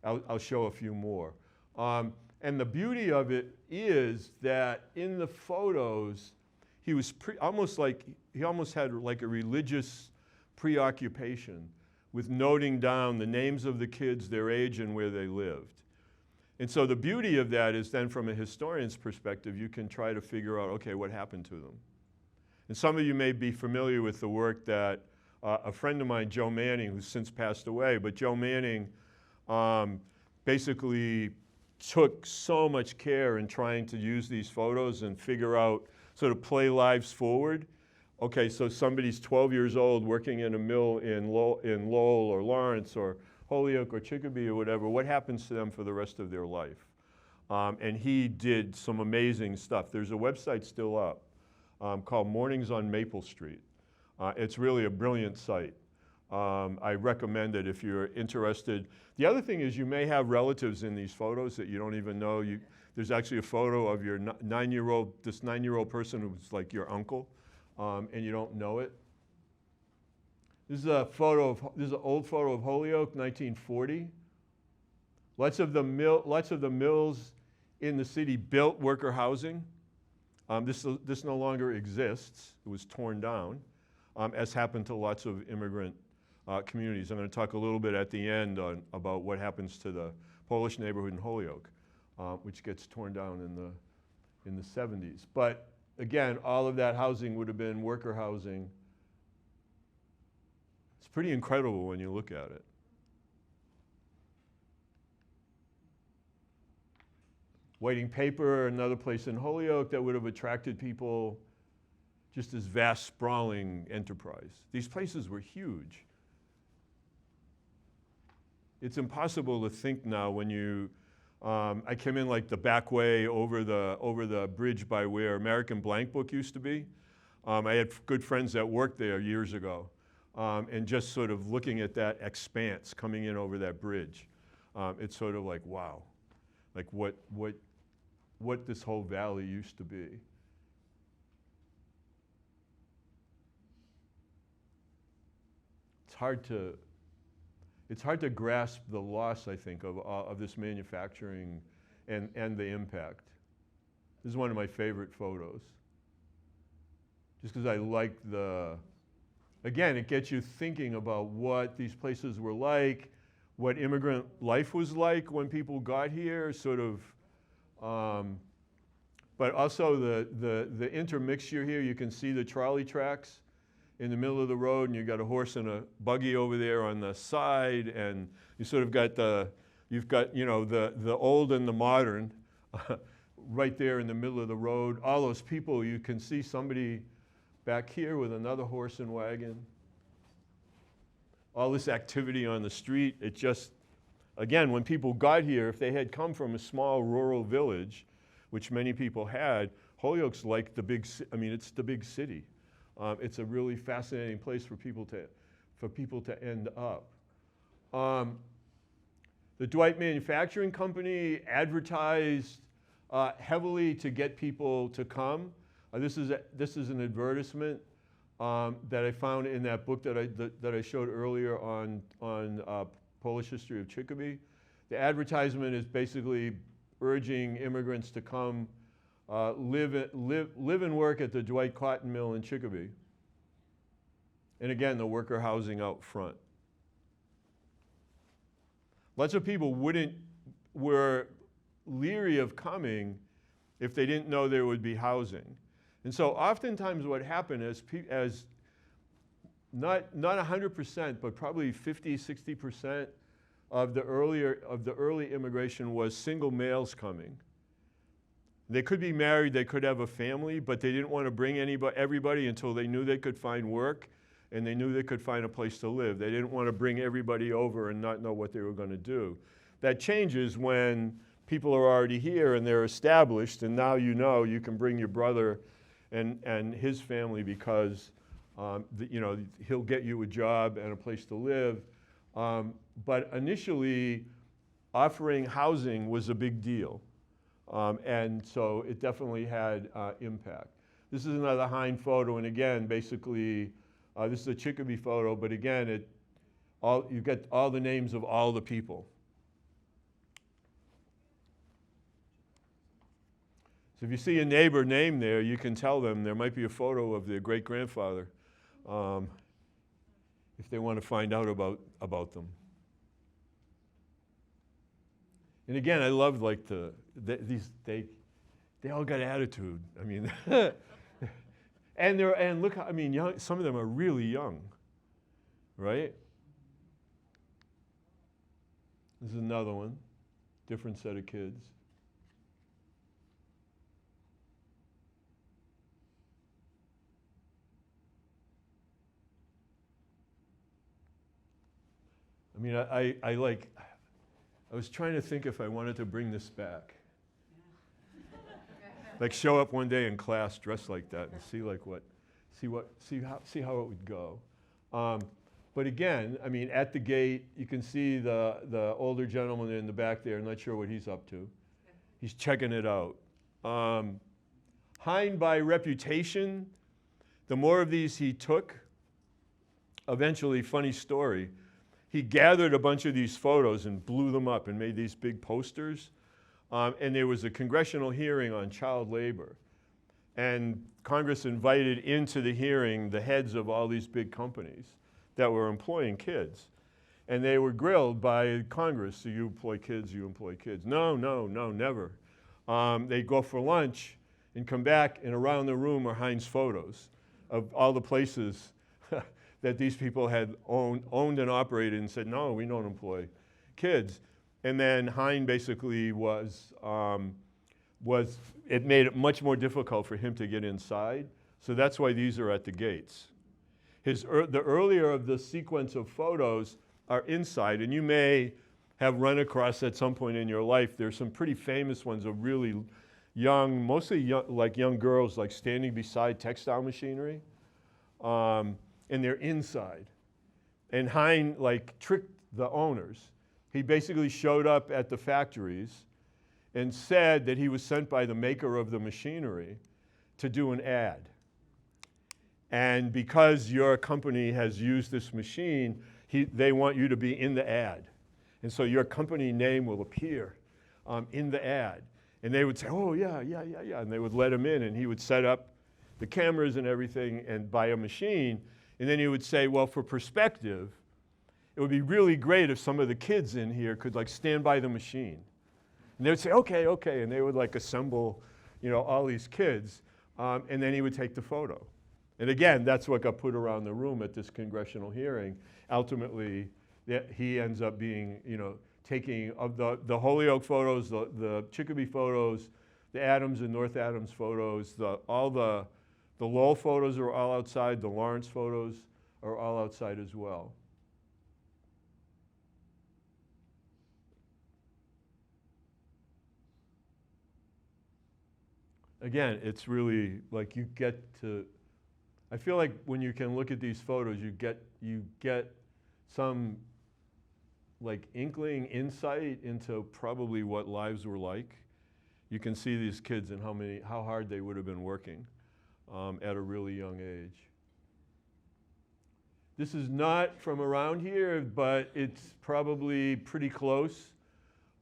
I'll show a few more. And the beauty of it is that in the photos, he was almost had like a religious preoccupation with noting down the names of the kids, their age, and where they lived. And so the beauty of that is then from a historian's perspective, you can try to figure out, okay, what happened to them? And some of you may be familiar with the work that a friend of mine, Joe Manning, who's since passed away, but Joe Manning basically took so much care in trying to use these photos and figure out, sort of play lives forward. Okay, so somebody's 12 years old working in a mill in Lowell or Lawrence or Holyoke or Chicopee or whatever. What happens to them for the rest of their life? And he did some amazing stuff. There's a website still up called Mornings on Maple Street. It's really a brilliant site. I recommend it if you're interested. The other thing is you may have relatives in these photos that you don't even know. There's actually a photo of your this 9-year-old person who's like your uncle, and you don't know it. This is an old photo of Holyoke, 1940. Lots of the mills in the city built worker housing. This no longer exists. It was torn down, as happened to lots of immigrant communities. I'm going to talk a little bit at the end about what happens to the Polish neighborhood in Holyoke, which gets torn down in the 70s. But again, all of that housing would have been worker housing. It's pretty incredible when you look at it. Whiting Paper, another place in Holyoke that would have attracted people, just this vast, sprawling enterprise. These places were huge. It's impossible to think now when you, I came in like the back way over the bridge by where American Blank Book used to be. I had good friends that worked there years ago. And just sort of looking at that expanse coming in over that bridge, it's sort of like, wow, like what this whole valley used to be. It's hard to grasp the loss, I think, of this manufacturing and the impact. This is one of my favorite photos. Just because I like again, it gets you thinking about what these places were like, what immigrant life was like when people got here, sort of, but also the intermixture here. You can see the trolley tracks in the middle of the road, and you've got a horse and a buggy over there on the side, and you sort of got you've got, you know, the old and the modern right there in the middle of the road. All those people, you can see somebody back here with another horse and wagon. All this activity on the street, it just, again, when people got here, if they had come from a small rural village, which many people had, Holyoke's like the big, it's the big city. It's a really fascinating place for people to end up. The Dwight Manufacturing Company advertised heavily to get people to come. This is an advertisement that I found in that book that I showed earlier on Polish history of Chicopee. The advertisement is basically urging immigrants to come live and work at the Dwight Cotton Mill in Chicopee. And again, the worker housing out front. Lots of people were leery of coming if they didn't know there would be housing. And so oftentimes what happened is, not 100%, but probably 50, 60% of the early immigration was single males coming. They could be married, they could have a family, but they didn't want to bring everybody until they knew they could find work and they knew they could find a place to live. They didn't want to bring everybody over and not know what they were going to do. That changes when people are already here and they're established, and now you know you can bring your brother and his family because he'll get you a job and a place to live. But initially, offering housing was a big deal. And so it definitely had impact. This is another Hind photo, and again, basically, this is a Chicopee photo, but again, you get all the names of all the people. So if you see a neighbor name there, you can tell them there might be a photo of their great-grandfather if they want to find out about them. And again, I love like they all got attitude. I mean, and look, I mean, some of them are really young, right? This is another one, different set of kids. I mean, I was trying to think if I wanted to bring this back. Like show up one day in class dressed like that and see how it would go. But again, I mean, at the gate, you can see the older gentleman in the back there. I'm not sure what he's up to. He's checking it out. Hind by reputation, the more of these he took, eventually, funny story, he gathered a bunch of these photos and blew them up and made these big posters. And there was a congressional hearing on child labor. And Congress invited into the hearing the heads of all these big companies that were employing kids. And they were grilled by Congress, so you employ kids, you employ kids. No, no, no, never. They'd go for lunch and come back, and around the room are Heinz photos of all the places that these people had owned and operated, and said, no, we don't employ kids. And then Heinz basically it made it much more difficult for him to get inside. So that's why these are at the gates. The earlier of the sequence of photos are inside, and you may have run across at some point in your life. There's some pretty famous ones of really young, mostly young girls, like standing beside textile machinery, and they're inside. And Heinz tricked the owners. He basically showed up at the factories and said that he was sent by the maker of the machinery to do an ad. And because your company has used this machine, they want you to be in the ad. And so your company name will appear in the ad. And they would say, oh, yeah. And they would let him in, and he would set up the cameras and everything and buy a machine. And then he would say, well, for perspective, it would be really great if some of the kids in here could stand by the machine. And they would say, okay. And they would assemble, all these kids. And then he would take the photo. And again, that's what got put around the room at this congressional hearing. Ultimately, he ends up being, taking of the Holyoke photos, the Chicopee photos, the Adams and North Adams photos, all the Lowell photos are all outside, the Lawrence photos are all outside as well. Again, it's really you get to, I feel like when you can look at these photos, you get some inkling, insight into probably what lives were like. You can see these kids and how hard they would have been working at a really young age. This is not from around here, but it's probably pretty close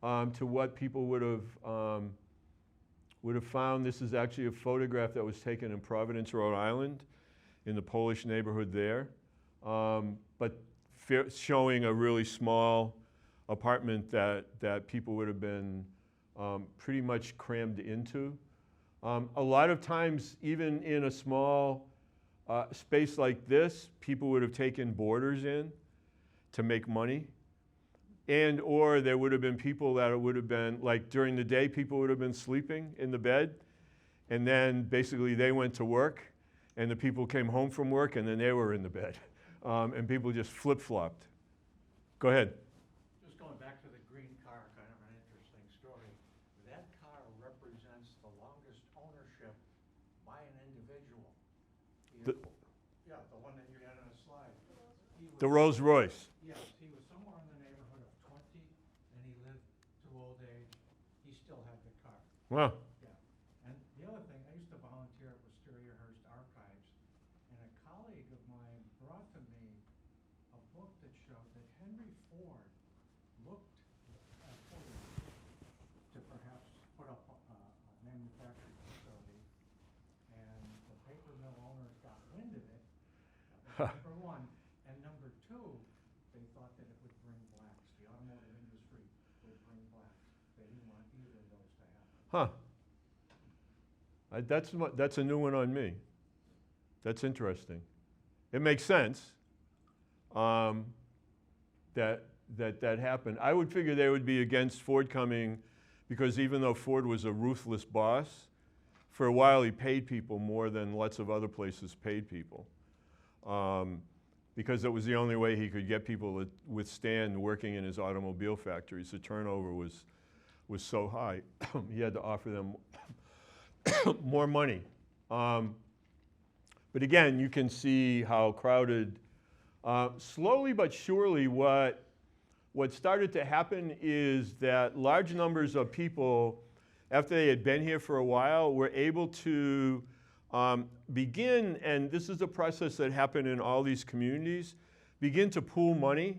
to what people would have found. This is actually a photograph that was taken in Providence, Rhode Island, in the Polish neighborhood there, but showing a really small apartment that people would have been pretty much crammed into. A lot of times, even in a small space like this, people would have taken boarders in to make money. And or there would have been people that it would have been, during the day, people would have been sleeping in the bed, and then basically they went to work, and the people came home from work, and then they were in the bed. And people just flip-flopped. Go ahead. Just going back to the green car, kind of an interesting story. That car represents the longest ownership by an individual. Yeah, the one that you had on the slide. The Rolls Royce. Yes, he was somewhere in the neighborhood of 20, and he lived to old age. He still had the car. Wow. Yeah. And the other thing, I used to volunteer at Wisteria-Hearst Archives, and a colleague of mine brought to me a book that showed that Henry Ford looked at Holyoke to perhaps put up a manufacturing facility, and the paper mill owners got wind of it, number one. And number two, they thought that it would bring blacks. The automotive industry would bring blacks. They didn't want either of those to happen. That's a new one on me. That's interesting. It makes sense that happened. I would figure they would be against Ford coming, because even though Ford was a ruthless boss, for a while he paid people more than lots of other places paid people. Because it was the only way he could get people to withstand working in his automobile factories. The turnover was so high, he had to offer them more money. But again, you can see how crowded, slowly but surely what started to happen is that large numbers of people, after they had been here for a while, were able to begin, and this is a process that happened in all these communities, begin to pool money.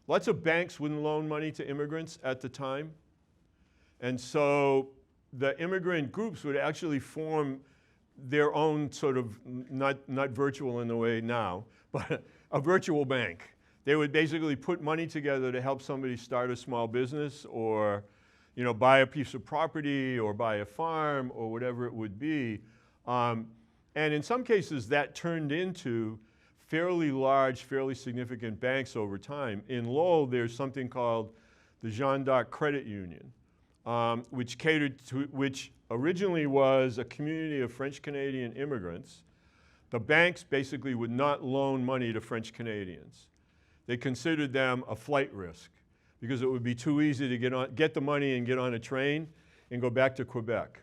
Lots of banks wouldn't loan money to immigrants at the time. And so the immigrant groups would actually form their own sort of, not virtual in the way now, but a virtual bank. They would basically put money together to help somebody start a small business or, buy a piece of property or buy a farm or whatever it would be. And in some cases that turned into fairly large, fairly significant banks over time. In Lowell, there's something called the Jeanne d'Arc Credit Union, which originally was a community of French-Canadian immigrants. The banks basically would not loan money to French Canadians. They considered them a flight risk because it would be too easy to get the money and get on a train and go back to Quebec.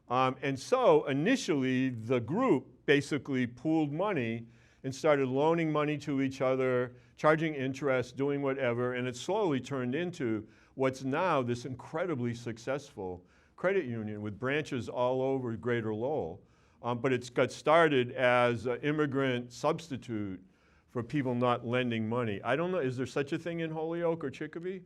And so initially, the group basically pooled money and started loaning money to each other, charging interest, doing whatever, and it slowly turned into what's now this incredibly successful credit union with branches all over Greater Lowell. But it's got started as an immigrant substitute for people not lending money. I don't know, is there such a thing in Holyoke or Chicopee?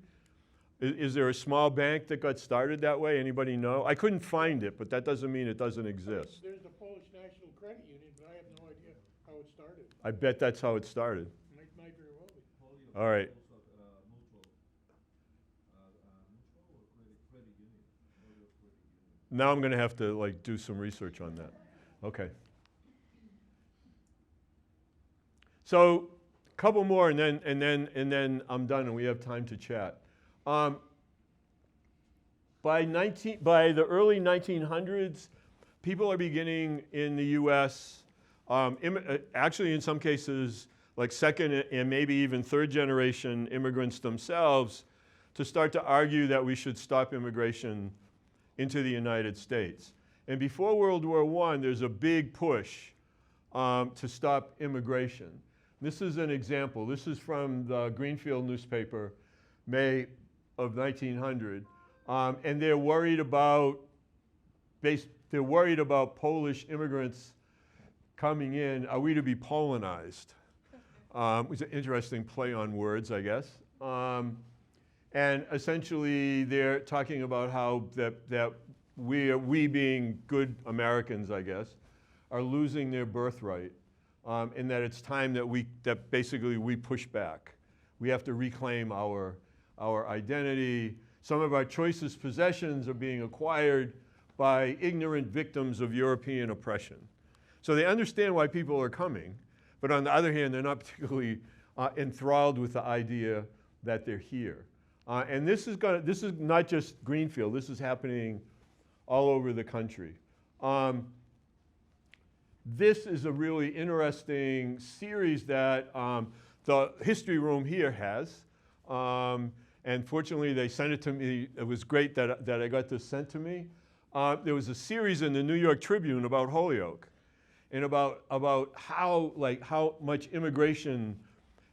Is there a small bank that got started that way? Anybody know? I couldn't find it, but that doesn't mean it doesn't exist. There's the Polish National Credit Union, but I have no idea how it started. I bet that's how it started. Might very well be. All right. Now I'm going to have to do some research on that. Okay. So a couple more, and then I'm done, and we have time to chat. By the early 1900s, people are beginning in the U.S. Actually, in some cases, like second and maybe even third generation immigrants themselves, to start to argue that we should stop immigration into the United States. And before World War I, there's a big push to stop immigration. This is an example. This is from the Greenfield newspaper, May of 1900. And they're worried about Polish immigrants coming in. Are we to be Polonized? It's an interesting play on words, I guess. And essentially, they're talking about how that we being good Americans, I guess, are losing their birthright, and that it's time that basically we push back. We have to reclaim our identity. Some of our choicest possessions are being acquired by ignorant victims of European oppression. So they understand why people are coming, but on the other hand, they're not particularly enthralled with the idea that they're here. And this is not just Greenfield. This is happening all over the country. This is a really interesting series that the History Room here has. And fortunately, they sent it to me. It was great that I got this sent to me. There was a series in the New York Tribune about Holyoke and about how much immigration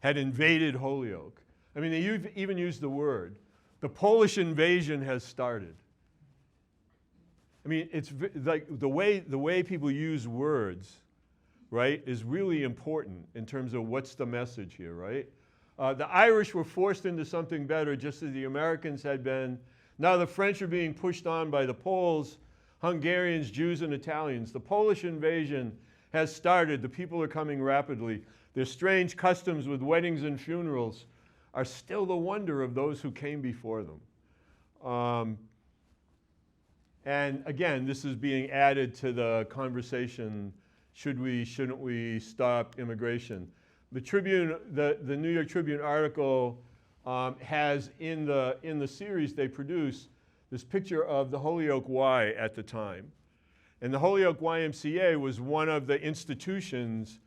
had invaded Holyoke. I mean, they even used the word. The Polish invasion has started. I mean, it's like the way people use words, right, is really important in terms of what's the message here, right? The Irish were forced into something better just as the Americans had been. Now the French are being pushed on by the Poles, Hungarians, Jews, and Italians. The Polish invasion has started. The people are coming rapidly. Their strange customs with weddings and funerals are still the wonder of those who came before them. And again, this is being added to the conversation, should we, shouldn't we stop immigration? The Tribune, the New York Tribune article has in the series they produce this picture of the Holyoke Y at the time. And the Holyoke YMCA was one of the institutions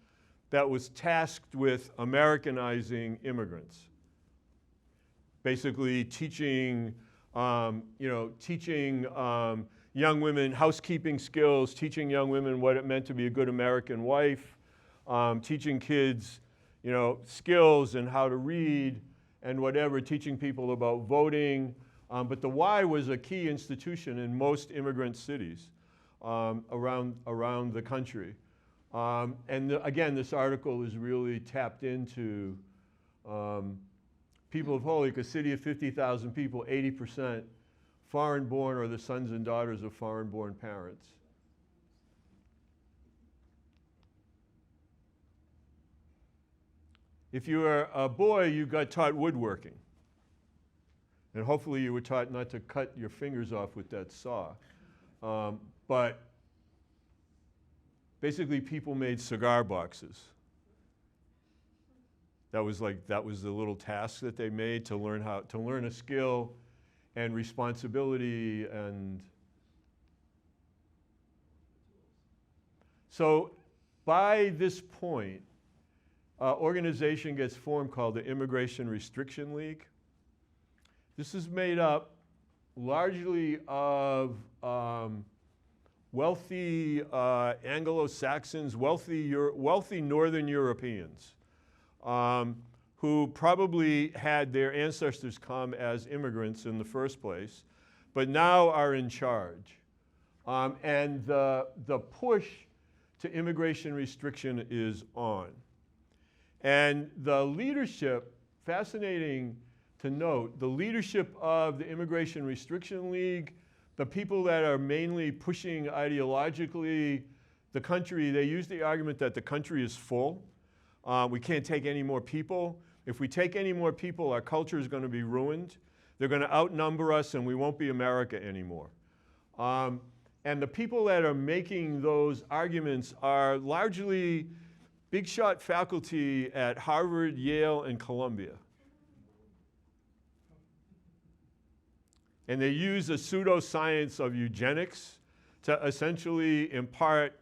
that was tasked with Americanizing immigrants. Basically teaching young women housekeeping skills, teaching young women what it meant to be a good American wife, teaching kids, skills and how to read and whatever, teaching people about voting. But the Y was a key institution in most immigrant cities around the country. Again, this article is really tapped into people of Holyoke, a city of 50,000 people, 80% foreign-born or the sons and daughters of foreign-born parents. If you were a boy, you got taught woodworking. And hopefully you were taught not to cut your fingers off with that saw. But basically people made cigar boxes. That was the little task that they made to learn a skill and responsibility. And so by this point, organization gets formed called the Immigration Restriction League. This is made up largely of wealthy Anglo-Saxons, wealthy Northern Europeans, who probably had their ancestors come as immigrants in the first place, but now are in charge. And the push to immigration restriction is on. And the leadership, fascinating to note, the leadership of the Immigration Restriction League, the people that are mainly pushing ideologically the country, they use the argument that the country is full. We can't take any more people. If we take any more people, our culture is going to be ruined. They're going to outnumber us and we won't be America anymore. And the people that are making those arguments are largely big shot faculty at Harvard, Yale, and Columbia. And they use a pseudoscience of eugenics to essentially impart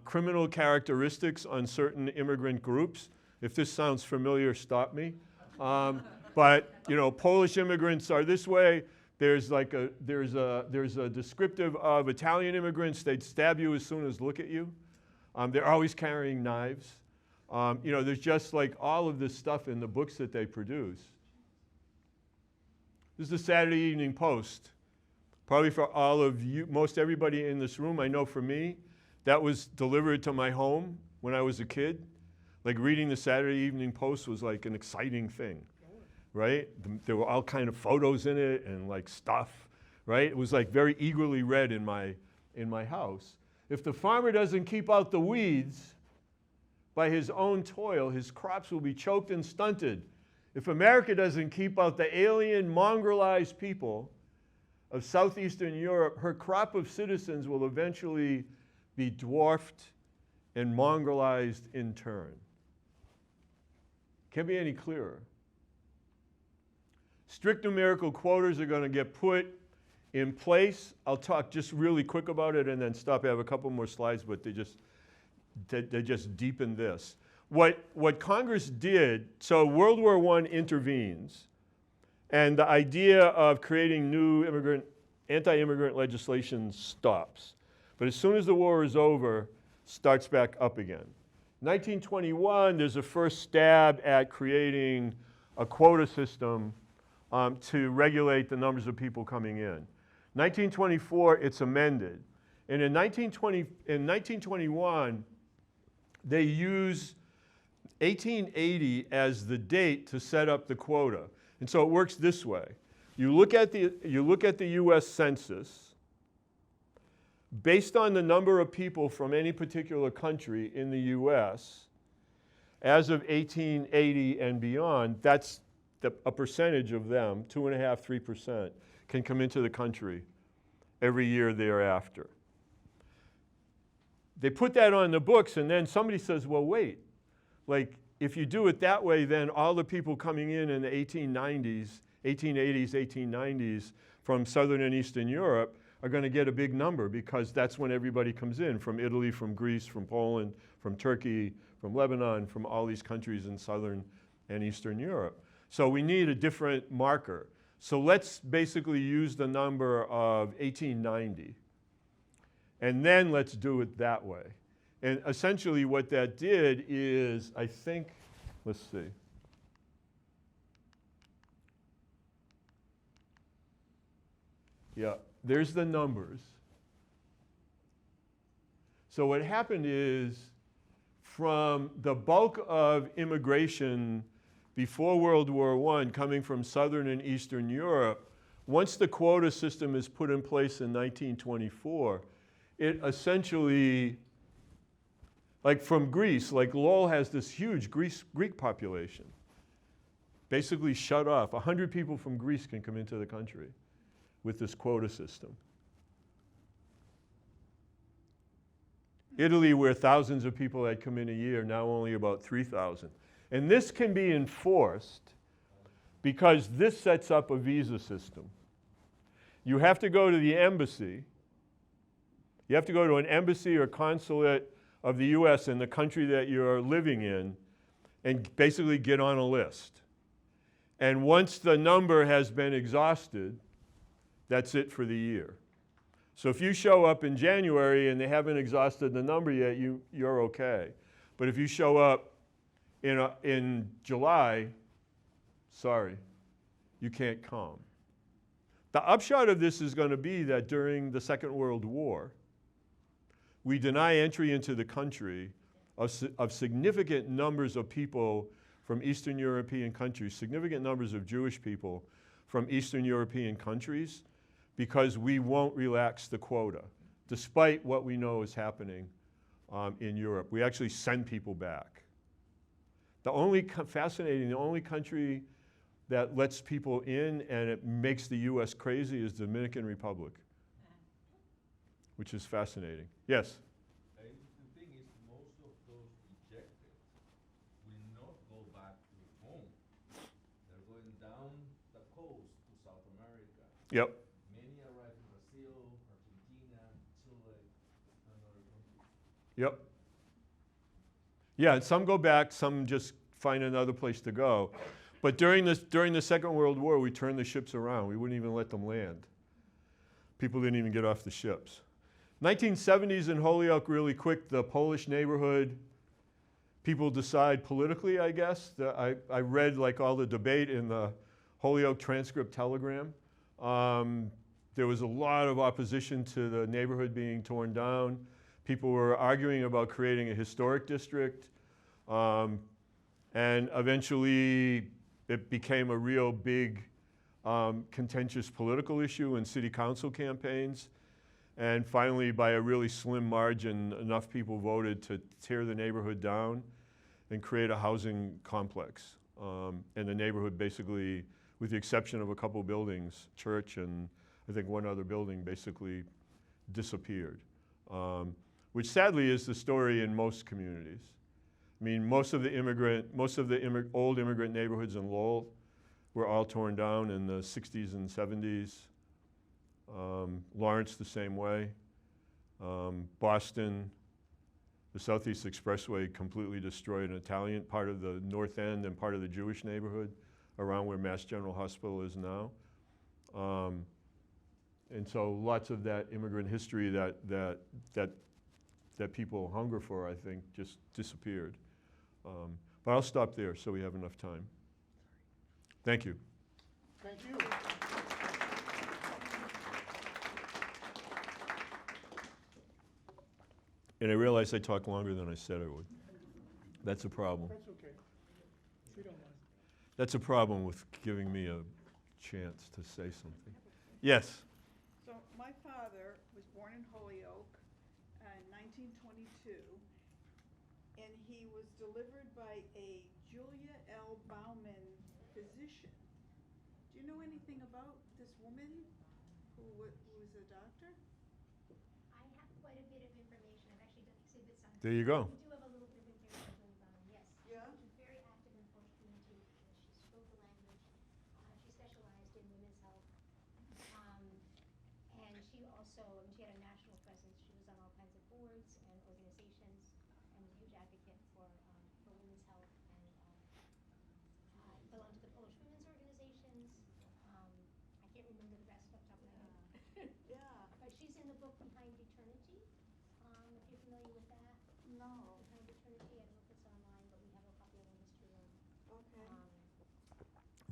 criminal characteristics on certain immigrant groups. If this sounds familiar, stop me. But you know, Polish immigrants are this way. There's a descriptive of Italian immigrants. They'd stab you as soon as look at you. They're always carrying knives. You know, there's just like all of this stuff in the books that they produce. This is the Saturday Evening Post. Probably for all of you, most everybody in this room, I know for me, that was delivered to my home when I was a kid. Like reading the Saturday Evening Post was like an exciting thing, right? There were all kind of photos in it and like stuff, right? It was like very eagerly read in my house. If the farmer doesn't keep out the weeds by his own toil, his crops will be choked and stunted. If America doesn't keep out the alien, mongrelized people of Southeastern Europe, her crop of citizens will eventually be dwarfed and mongrelized in turn. Can't be any clearer. Strict numerical quotas are going to get put in place. I'll talk just really quick about it and then stop. I have a couple more slides, but they just deepen this. What Congress did, so World War I intervenes, and the idea of creating new anti-immigrant legislation stops. But as soon as the war is over, starts back up again. 1921, there's a first stab at creating a quota system to regulate the numbers of people coming in. 1924, it's amended. And in 1921, they use 1880 as the date to set up the quota. And so it works this way. You look at the US Census. Based on the number of people from any particular country in the US, as of 1880 and beyond, that's a percentage of them, 2.5%, 3%, can come into the country every year thereafter. They put that on the books, and then somebody says, well, wait. Like, if you do it that way, then all the people coming in the 1880s, 1890s from Southern and Eastern Europe are going to get a big number because that's when everybody comes in, from Italy, from Greece, from Poland, from Turkey, from Lebanon, from all these countries in Southern and Eastern Europe. So we need a different marker. So let's basically use the number of 1890. And then let's do it that way. And essentially what that did is, I think, let's see. Yeah, there's the numbers. So what happened is from the bulk of immigration before World War I coming from Southern and Eastern Europe, once the quota system is put in place in 1924, it essentially, like from Greece, like Lowell has this huge Greek population, basically shut off. 100 people from Greece can come into the country with this quota system. Italy, where thousands of people had come in a year, now only about 3,000. And this can be enforced because this sets up a visa system. You have to go to the embassy. You have to go to an embassy or consulate of the US in the country that you're living in and basically get on a list. And once the number has been exhausted, that's it for the year. So if you show up in January and they haven't exhausted the number yet, you're okay. But if you show up in July, sorry, you can't come. The upshot of this is going to be that during the Second World War, we deny entry into the country of significant numbers of people from Eastern European countries, significant numbers of Jewish people from Eastern European countries, because we won't relax the quota, despite what we know is happening in Europe. We actually send people back. The only country that lets people in and it makes the US crazy is the Dominican Republic, which is fascinating. Yes? The interesting thing is most of those rejected will not go back to home. They're going down the coast to South America. Yep. Many arrive in Brazil, Argentina, Chile, and other countries. Yep. Yeah, and some go back, some just find another place to go. But during the Second World War, we turned the ships around. We wouldn't even let them land. People didn't even get off the ships. 1970s in Holyoke, really quick, the Polish neighborhood, people decide politically, I guess. I read like all the debate in the Holyoke transcript telegram. There was a lot of opposition to the neighborhood being torn down. People were arguing about creating a historic district. And eventually, it became a real big contentious political issue in city council campaigns. And finally, by a really slim margin, enough people voted to tear the neighborhood down and create a housing complex. And the neighborhood basically, with the exception of a couple buildings, church and I think one other building, basically disappeared. Which sadly is the story in most communities. I mean, most of the old immigrant neighborhoods in Lowell were all torn down in the 60s and 70s. Lawrence the same way. Boston, the Southeast Expressway completely destroyed an Italian part of the North End and part of the Jewish neighborhood around where Mass General Hospital is now. And so lots of that immigrant history that people hunger for, I think, just disappeared. But I'll stop there so we have enough time. Thank you. Thank you. And I realize I talked longer than I said I would. That's a problem. That's okay. We don't mind. That's a problem with giving me a chance to say something. Yes? So my father was born in Holyoke in 1922, and he was delivered by a Julia L. Bauman physician. Do you know anything about this woman who was a doctor? I have quite a bit of information. I've actually done exhibits on. There you go. We do have a little bit of information on yes. Yeah? She's very active in Polish community. She spoke the language. She specialized in women's health. And she also, she had a national presence. She was on all kinds of boards and organizations and was a huge advocate for women's health. And belonged to the Polish women's organizations. I can't remember the rest off the top of my head. Yeah. But she's in the book Behind Eternity, if you're familiar with that. No. Behind Eternity, I don't know if it's online, but we have a copy of the history room. Okay.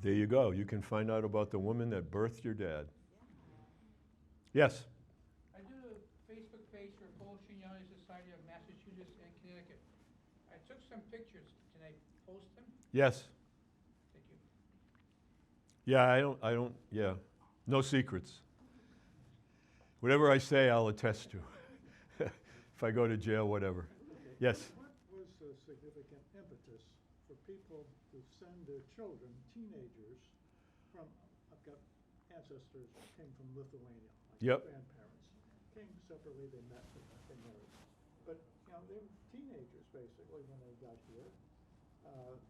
There you go. You can find out about the woman that birthed your dad. Yes? I did a Facebook page for Polish Union Society of Massachusetts and Connecticut. I took some pictures. Can I post them? Yes. Thank you. Yeah, yeah. No secrets. Whatever I say, I'll attest to. If I go to jail, whatever. Yes. What was the significant impetus for people to send their children, teenagers, from, I've got ancestors that came from Lithuania, like Yep. grandparents, came separately, they met, they married. But, you know, they were teenagers basically when they got here.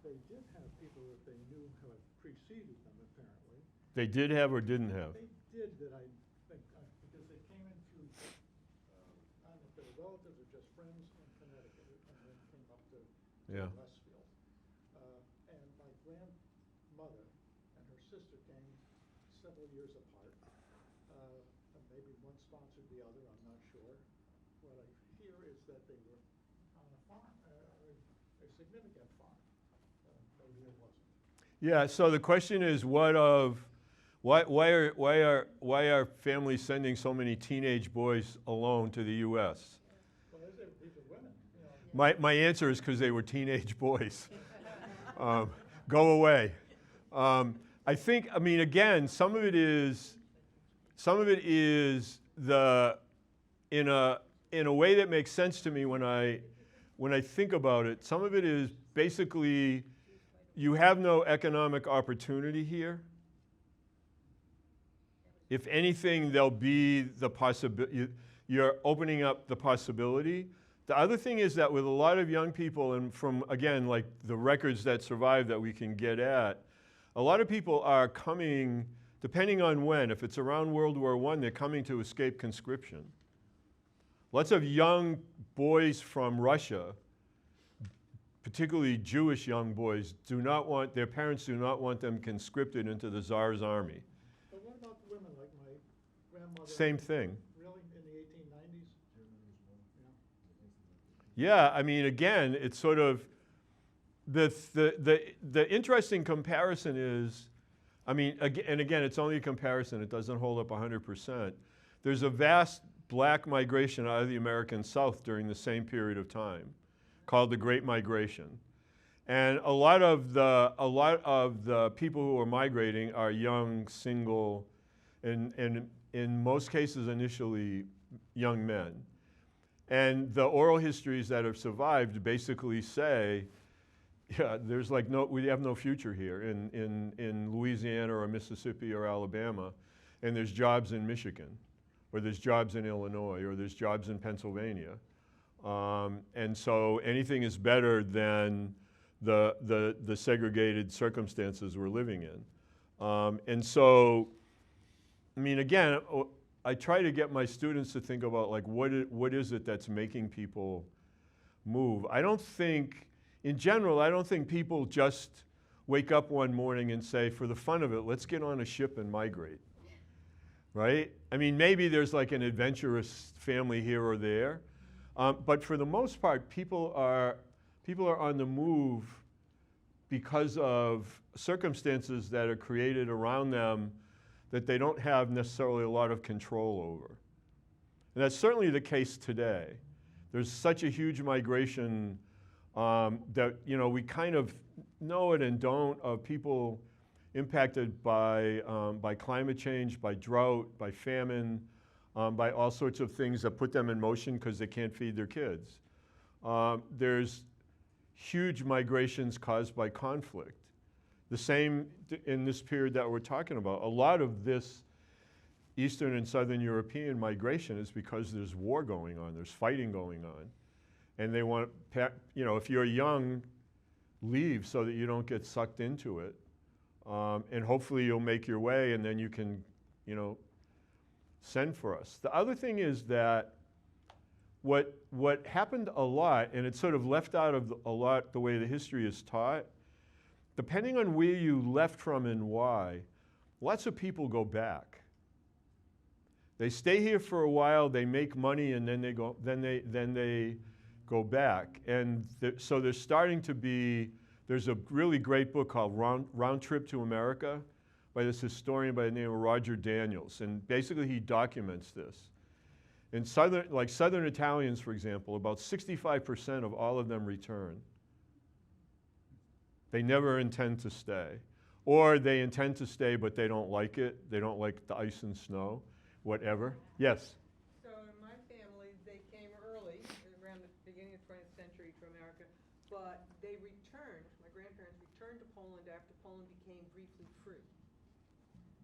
They did have people that they knew had preceded them apparently. They did have or didn't have? They did that, I think, because they came in through, I don't know if they were relatives or just friends in Connecticut, and then came up to Yeah. Westfield. And my grandmother and her sister came several years apart. And maybe one sponsored the other, I'm not sure. What I hear is that they were on a farm, a significant farm. Maybe it wasn't. Yeah, so the question is why are families sending so many teenage boys alone to the U.S.? Well, these are women, you know. My answer is because they were teenage boys. Go away. I think, I mean, again, some of it is in a way that makes sense to me when I think about it. Some of it is basically you have no economic opportunity here. If anything, there'll be the possibility, you're opening up the possibility. The other thing is that with a lot of young people, and from, again, like the records that survive that we can get at, a lot of people are coming, depending on when, if it's around World War I, they're coming to escape conscription. Lots of young boys from Russia, particularly Jewish young boys, their parents do not want them conscripted into the Tsar's army. But what about the women, like my grandmother? Same thing. Really, in the 1890s? Yeah, I mean, again, it's sort of, the interesting comparison is, I mean, and again, it's only a comparison, it doesn't hold up 100%. There's a vast black migration out of the American South during the same period of time, called the Great Migration. And a lot of the people who are migrating are young, single, and in most cases initially young men. And the oral histories that have survived basically say, yeah, there's like we have no future here in Louisiana or Mississippi or Alabama, and there's jobs in Michigan, or there's jobs in Illinois, or there's jobs in Pennsylvania. And so anything is better than the segregated circumstances we're living in. And so, I mean, again, I try to get my students to think about like what is it that's making people move. In general, I don't think people just wake up one morning and say, for the fun of it, let's get on a ship and migrate, right? I mean, maybe there's like an adventurous family here or there, but for the most part, people are on the move because of circumstances that are created around them that they don't have necessarily a lot of control over. And that's certainly the case today. There's such a huge migration that, you know, we kind of know it and don't, of people impacted by climate change, by drought, by famine, by all sorts of things that put them in motion because they can't feed their kids. There's huge migrations caused by conflict. The same in this period that we're talking about. A lot of this Eastern and Southern European migration is because there's war going on, there's fighting going on. And they want, you know, if you're young, leave so that you don't get sucked into it. And hopefully you'll make your way and then you can, you know, send for us. The other thing is that what happened a lot, and it's sort of left out of a lot the way the history is taught, depending on where you left from and why, lots of people go back. They stay here for a while, they make money, and then they go back. And so there's starting to be, there's a really great book called Round Trip to America by this historian by the name of Roger Daniels. And basically he documents this. In Southern Italians, for example, about 65% of all of them return. They never intend to stay. Or they intend to stay, but they don't like it. They don't like the ice and snow, whatever. Yes? So in my family, they came early, around the beginning of the 20th century to America, but they returned, my grandparents returned to Poland after Poland became briefly free.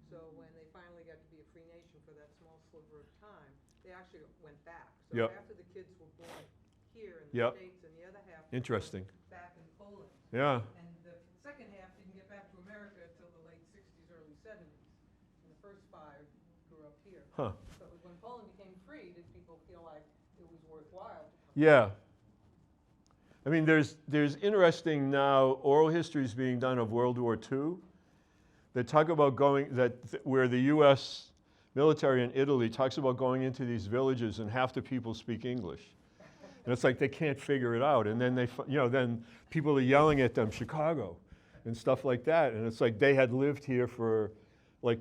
So when they finally got to be a free nation for that small sliver of time, they actually went back. So Yep. after the kids were born here in the Yep. States, and the other half were Interesting. back in Poland. Yeah. And the second half didn't get back to America until the late 60s, early 70s. And the first 5 grew up here. Huh. So it was when Poland became free did people feel like it was worthwhile to come. Yeah. I mean, there's interesting now oral histories being done of World War II that talk about where the U.S. military in Italy talks about going into these villages and half the people speak English. And it's like they can't figure it out. And then then people are yelling at them, Chicago, and stuff like that. And it's like they had lived here for like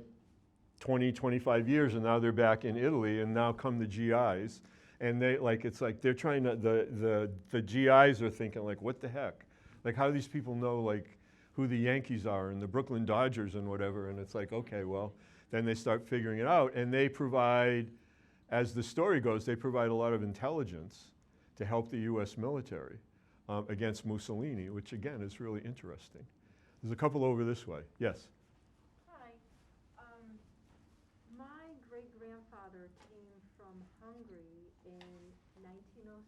20, 25 years, and now they're back in Italy, and now come the GIs. And it's like they're trying to, the GIs are thinking like, what the heck? Like, how do these people know like who the Yankees are and the Brooklyn Dodgers and whatever? And it's like, okay, well, then they start figuring it out. And they provide, as the story goes, they provide a lot of intelligence to help the U.S. military against Mussolini, which again is really interesting. There's a couple over this way. Yes? Hi. My great-grandfather came from Hungary in 1906,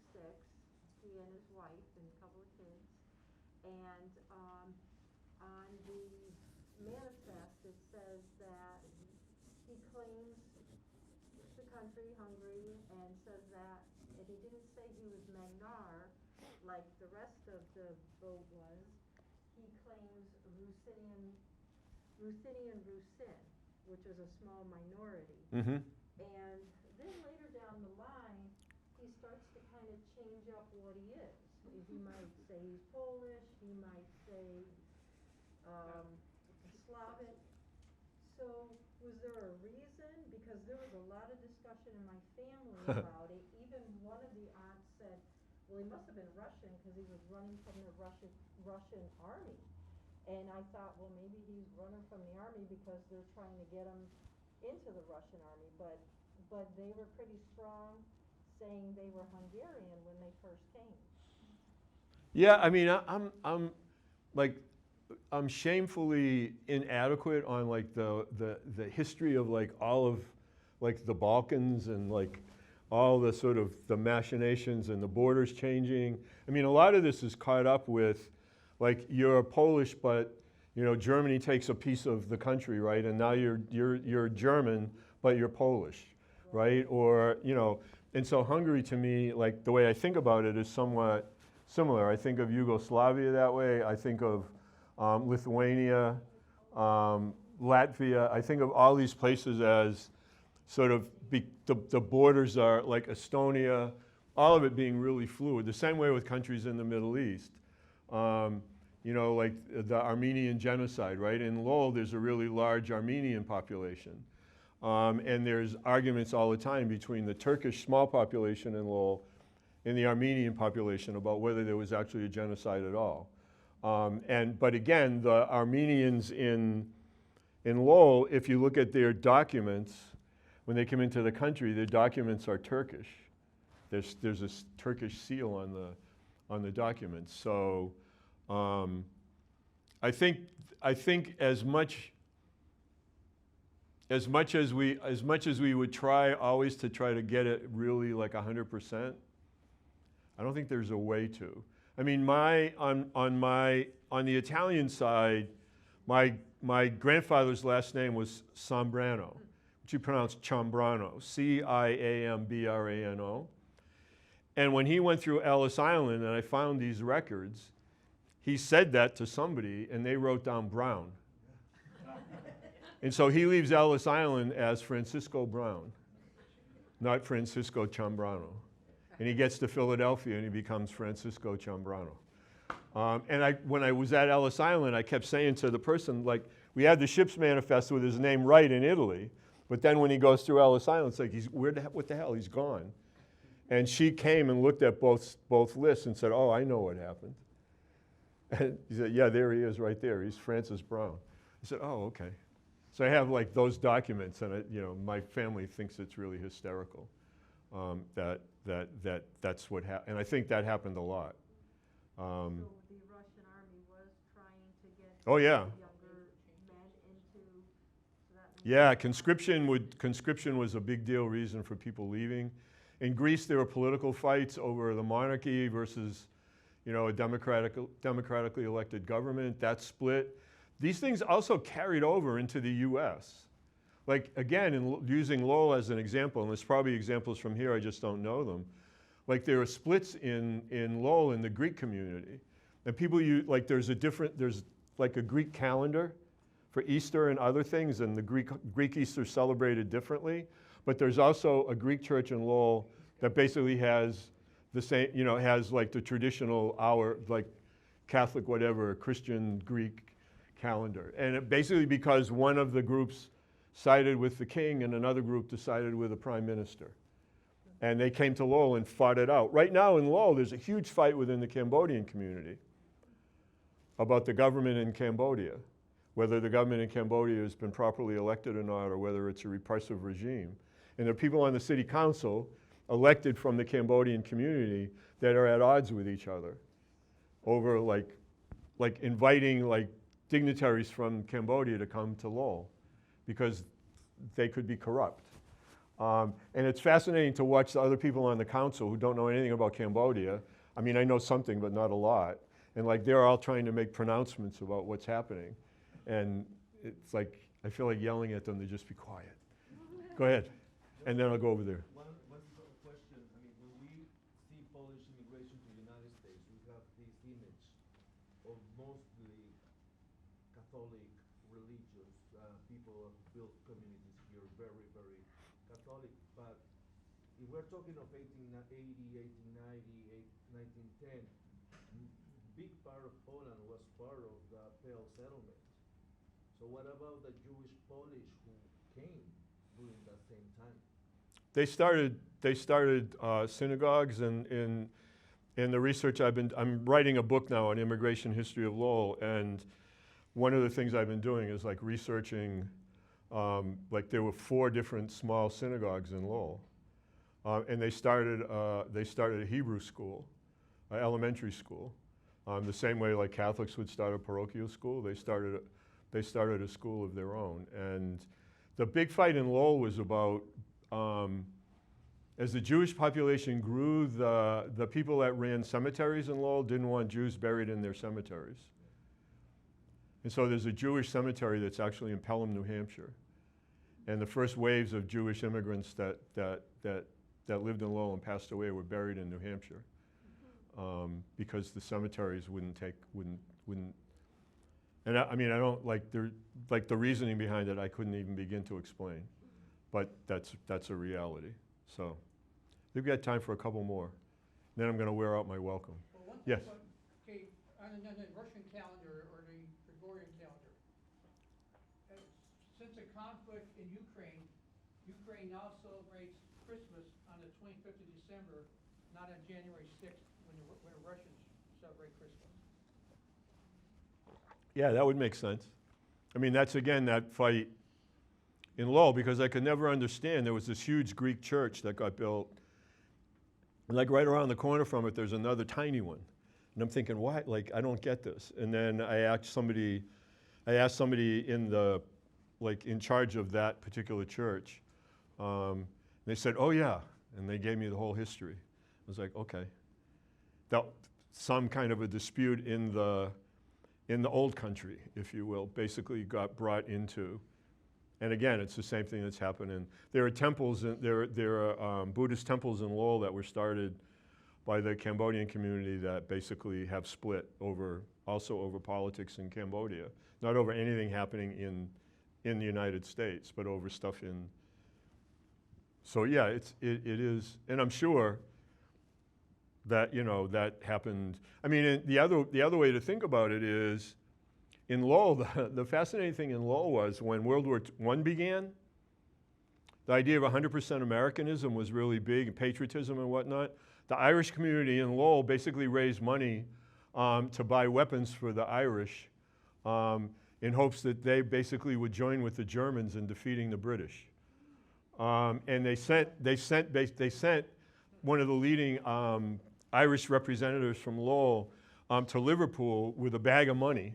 he and his wife and a couple of kids. And on the manifest, it says that he claims the country, Hungary, and says that, and he didn't say he was Magnar, like the rest of the vote was. He claims Rusin, which is a small minority. Mm-hmm. And then later down the line, he starts to kind of change up what he is. He might say he's Polish, he might say Slavic. So was there a reason? Because there was a lot of discussion in my family about it. Even one of the aunts said, well, he must have been Russian because he was running from the Russian army. And I thought, well, maybe he's running from the army because they're trying to get him into the Russian army. But they were pretty strong saying they were Hungarian when they first came. Yeah, I mean, I'm shamefully inadequate on like the history of like all of like the Balkans and like all the sort of the machinations and the borders changing. I mean, a lot of this is caught up with like you're Polish, but you know Germany takes a piece of the country, right? And now you're German, but you're Polish, right? Or you know, and so Hungary to me, like the way I think about it is somewhat similar. I think of Yugoslavia that way. I think of Lithuania, Latvia. I think of all these places as sort of the borders are like Estonia, all of it being really fluid. The same way with countries in the Middle East. You know, like the Armenian genocide, right? In Lowell, there's a really large Armenian population. And there's arguments all the time between the Turkish small population in Lowell and the Armenian population about whether there was actually a genocide at all. But again, the Armenians in Lowell, if you look at their documents, when they come into the country, their documents are Turkish. There's a Turkish seal on the documents. So I think as much as we would try always to try to get it really like 100%, I don't think there's a way to. I mean, on the Italian side, my grandfather's last name was Sambrano, which you pronounce Ciambrano, Ciambrano. And when he went through Ellis Island, and I found these records, he said that to somebody, and they wrote down Brown. And so he leaves Ellis Island as Francisco Brown, not Francisco Ciambrano. And he gets to Philadelphia, and he becomes Francisco Ciambrano. And when I was at Ellis Island, I kept saying to the person, like, we had the ship's manifest with his name right in Italy, but then when he goes through Ellis Island, it's like, what the hell, he's gone. And she came and looked at both lists and said, oh, I know what happened. And he said, yeah, there he is right there. He's Francis Brown. I said, oh, okay. So I have like those documents, and my family thinks it's really hysterical that's what happened. And I think that happened a lot. So the Russian army was trying to get Oh, yeah. younger men into, so that makes Yeah, sense. conscription was a big deal reason for people leaving. In Greece, there were political fights over the monarchy versus, a democratically elected government. That split. These things also carried over into the U.S. Like, again, using Lowell as an example, and there's probably examples from here, I just don't know them. Like, there are splits in Lowell in the Greek community. And people there's like a Greek calendar for Easter and other things, and the Greek Easter celebrated differently. But there's also a Greek church in Lowell that basically has the same, has like the traditional like Catholic whatever, Christian Greek calendar. And it basically because one of the groups sided with the king and another group decided with the prime minister. And they came to Lowell and fought it out. Right now in Lowell, there's a huge fight within the Cambodian community about the government in Cambodia, whether the government in Cambodia has been properly elected or not, or whether it's a repressive regime. And there are people on the city council elected from the Cambodian community that are at odds with each other over like inviting like dignitaries from Cambodia to come to Lowell because they could be corrupt. And it's fascinating to watch the other people on the council who don't know anything about Cambodia. I mean, I know something, but not a lot. And like they're all trying to make pronouncements about what's happening. And it's like, I feel like yelling at them to just be quiet. Go ahead. And then I'll go over there. One question. I mean, when we see Polish immigration to the United States, we have this image of mostly Catholic, religious people who built communities here, very, very Catholic. But if we're talking of 1880, 1890, 1910, big part of Poland was part of the Pale settlement. So what about the Jewish Polish who came during that same time? They started synagogues, and in the research I'm writing a book now on immigration history of Lowell, and one of the things I've been doing is like researching, like there were 4 different small synagogues in Lowell, and they started a Hebrew school, elementary school, the same way like Catholics would start a parochial school. They started a school of their own, and the big fight in Lowell was about as the Jewish population grew, the people that ran cemeteries in Lowell didn't want Jews buried in their cemeteries. And so there's a Jewish cemetery that's actually in Pelham, New Hampshire. And the first waves of Jewish immigrants that lived in Lowell and passed away were buried in New Hampshire because the cemeteries wouldn't. And I mean, I don't like the reasoning behind it. I couldn't even begin to explain, but that's a reality. So we've got time for a couple more. Then I'm going to wear out my welcome. Well, Yes. Okay, on the Russian calendar or the Gregorian calendar, since the conflict in Ukraine now celebrates Christmas on the 25th of December, not on January 6th when the Russians celebrate Christmas. Yeah, that would make sense. I mean, that's again that fight in Lowell, because I could never understand. There was this huge Greek church that got built, and like right around the corner from it, there's another tiny one. And I'm thinking, what? Like, I don't get this. And then I asked somebody in the, like, in charge of that particular church. They said, oh yeah, and they gave me the whole history. I was like, okay. That some kind of a dispute in the old country, if you will, basically got brought into. And again, it's the same thing that's happening. There are temples, there are Buddhist temples in Lowell that were started by the Cambodian community that basically have split also over politics in Cambodia. Not over anything happening in the United States, but over stuff in. So yeah, it is, and I'm sure that, that happened. I mean, the other way to think about it is, in Lowell, the fascinating thing in Lowell was when World War I began, the idea of 100% Americanism was really big, patriotism and whatnot. The Irish community in Lowell basically raised money to buy weapons for the Irish in hopes that they basically would join with the Germans in defeating the British. And they sent one of the leading Irish representatives from Lowell to Liverpool with a bag of money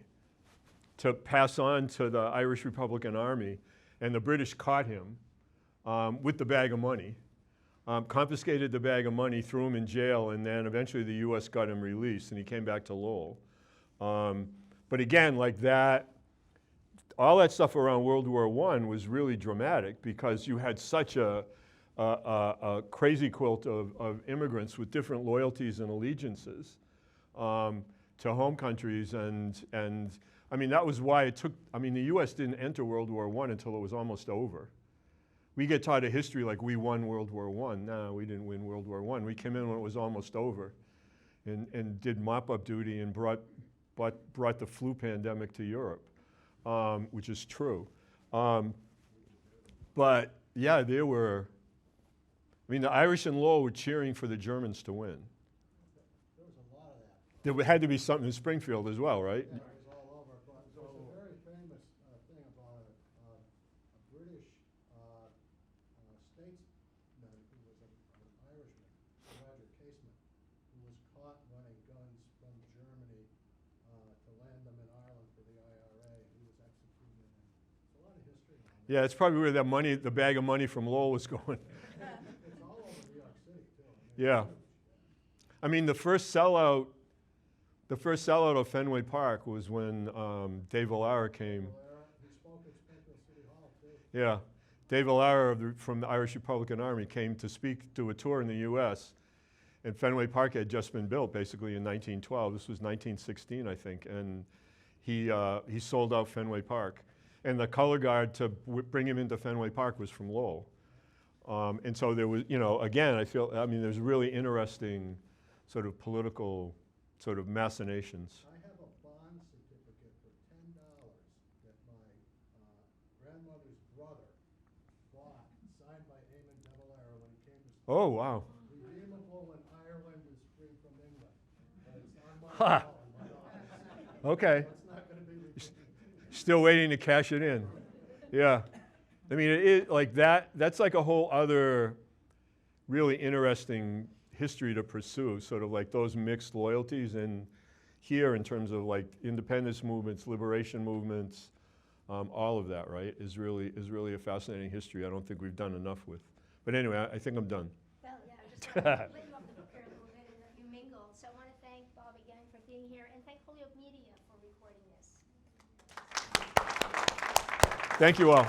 to pass on to the Irish Republican Army, and the British caught him with the bag of money, confiscated the bag of money, threw him in jail, and then eventually the U.S. got him released, and he came back to Lowell. But again, like that, all that stuff around World War I was really dramatic because you had such a crazy quilt of immigrants with different loyalties and allegiances to home countries, and I mean, that was why it took, I mean, the U.S. didn't enter World War I until it was almost over. We get taught a history like we won World War I. No, we didn't win World War I. We came in when it was almost over and did mop-up duty and brought the flu pandemic to Europe, which is true. But yeah, there were, I mean, the Irish in Lowell were cheering for the Germans to win. There was a lot of that. There had to be something in Springfield as well, right? Yeah, it was all over, but there was a very famous thing about a British statesman who was an Irishman, Roger Casement, who was caught running guns from Germany to land them in Ireland for the IRA. He was executed, and there's a lot of history on that. Yeah, it's probably where that money, the bag of money from Lowell was going. It's all over New York City, too. I mean, Yeah. I mean, the first sellout of Fenway Park was when Dave Villara came. He spoke at Springfield City Hall, too. Yeah, Dave Villara from the Irish Republican Army came to speak to a tour in the U.S., and Fenway Park had just been built basically in 1912. This was 1916, I think, and he sold out Fenway Park. And the color guard to bring him into Fenway Park was from Lowell. And so there was, you know, again, I mean, there's really interesting sort of political sort of machinations. I have a bond certificate for $10 that my grandmother's brother bought, signed by Eamon de Valera when he came to Springfield. Oh, wow. Redeemable when Ireland is free from England. But it's on my Ha! wall in my office. Okay. It's not gonna be redeemed. Still waiting to cash it in. Yeah. I mean, like that's like a whole other really interesting history to pursue, sort of like those mixed loyalties. And here, in terms of like independence movements, liberation movements, all of that, right, is really a fascinating history I don't think we've done enough with. But anyway, I think I'm done. Well, yeah, I just want to let you off the hook here a little bit and let you mingle. So I want to thank Bob again for being here and thank Holyoke Media for recording this. Thank you all.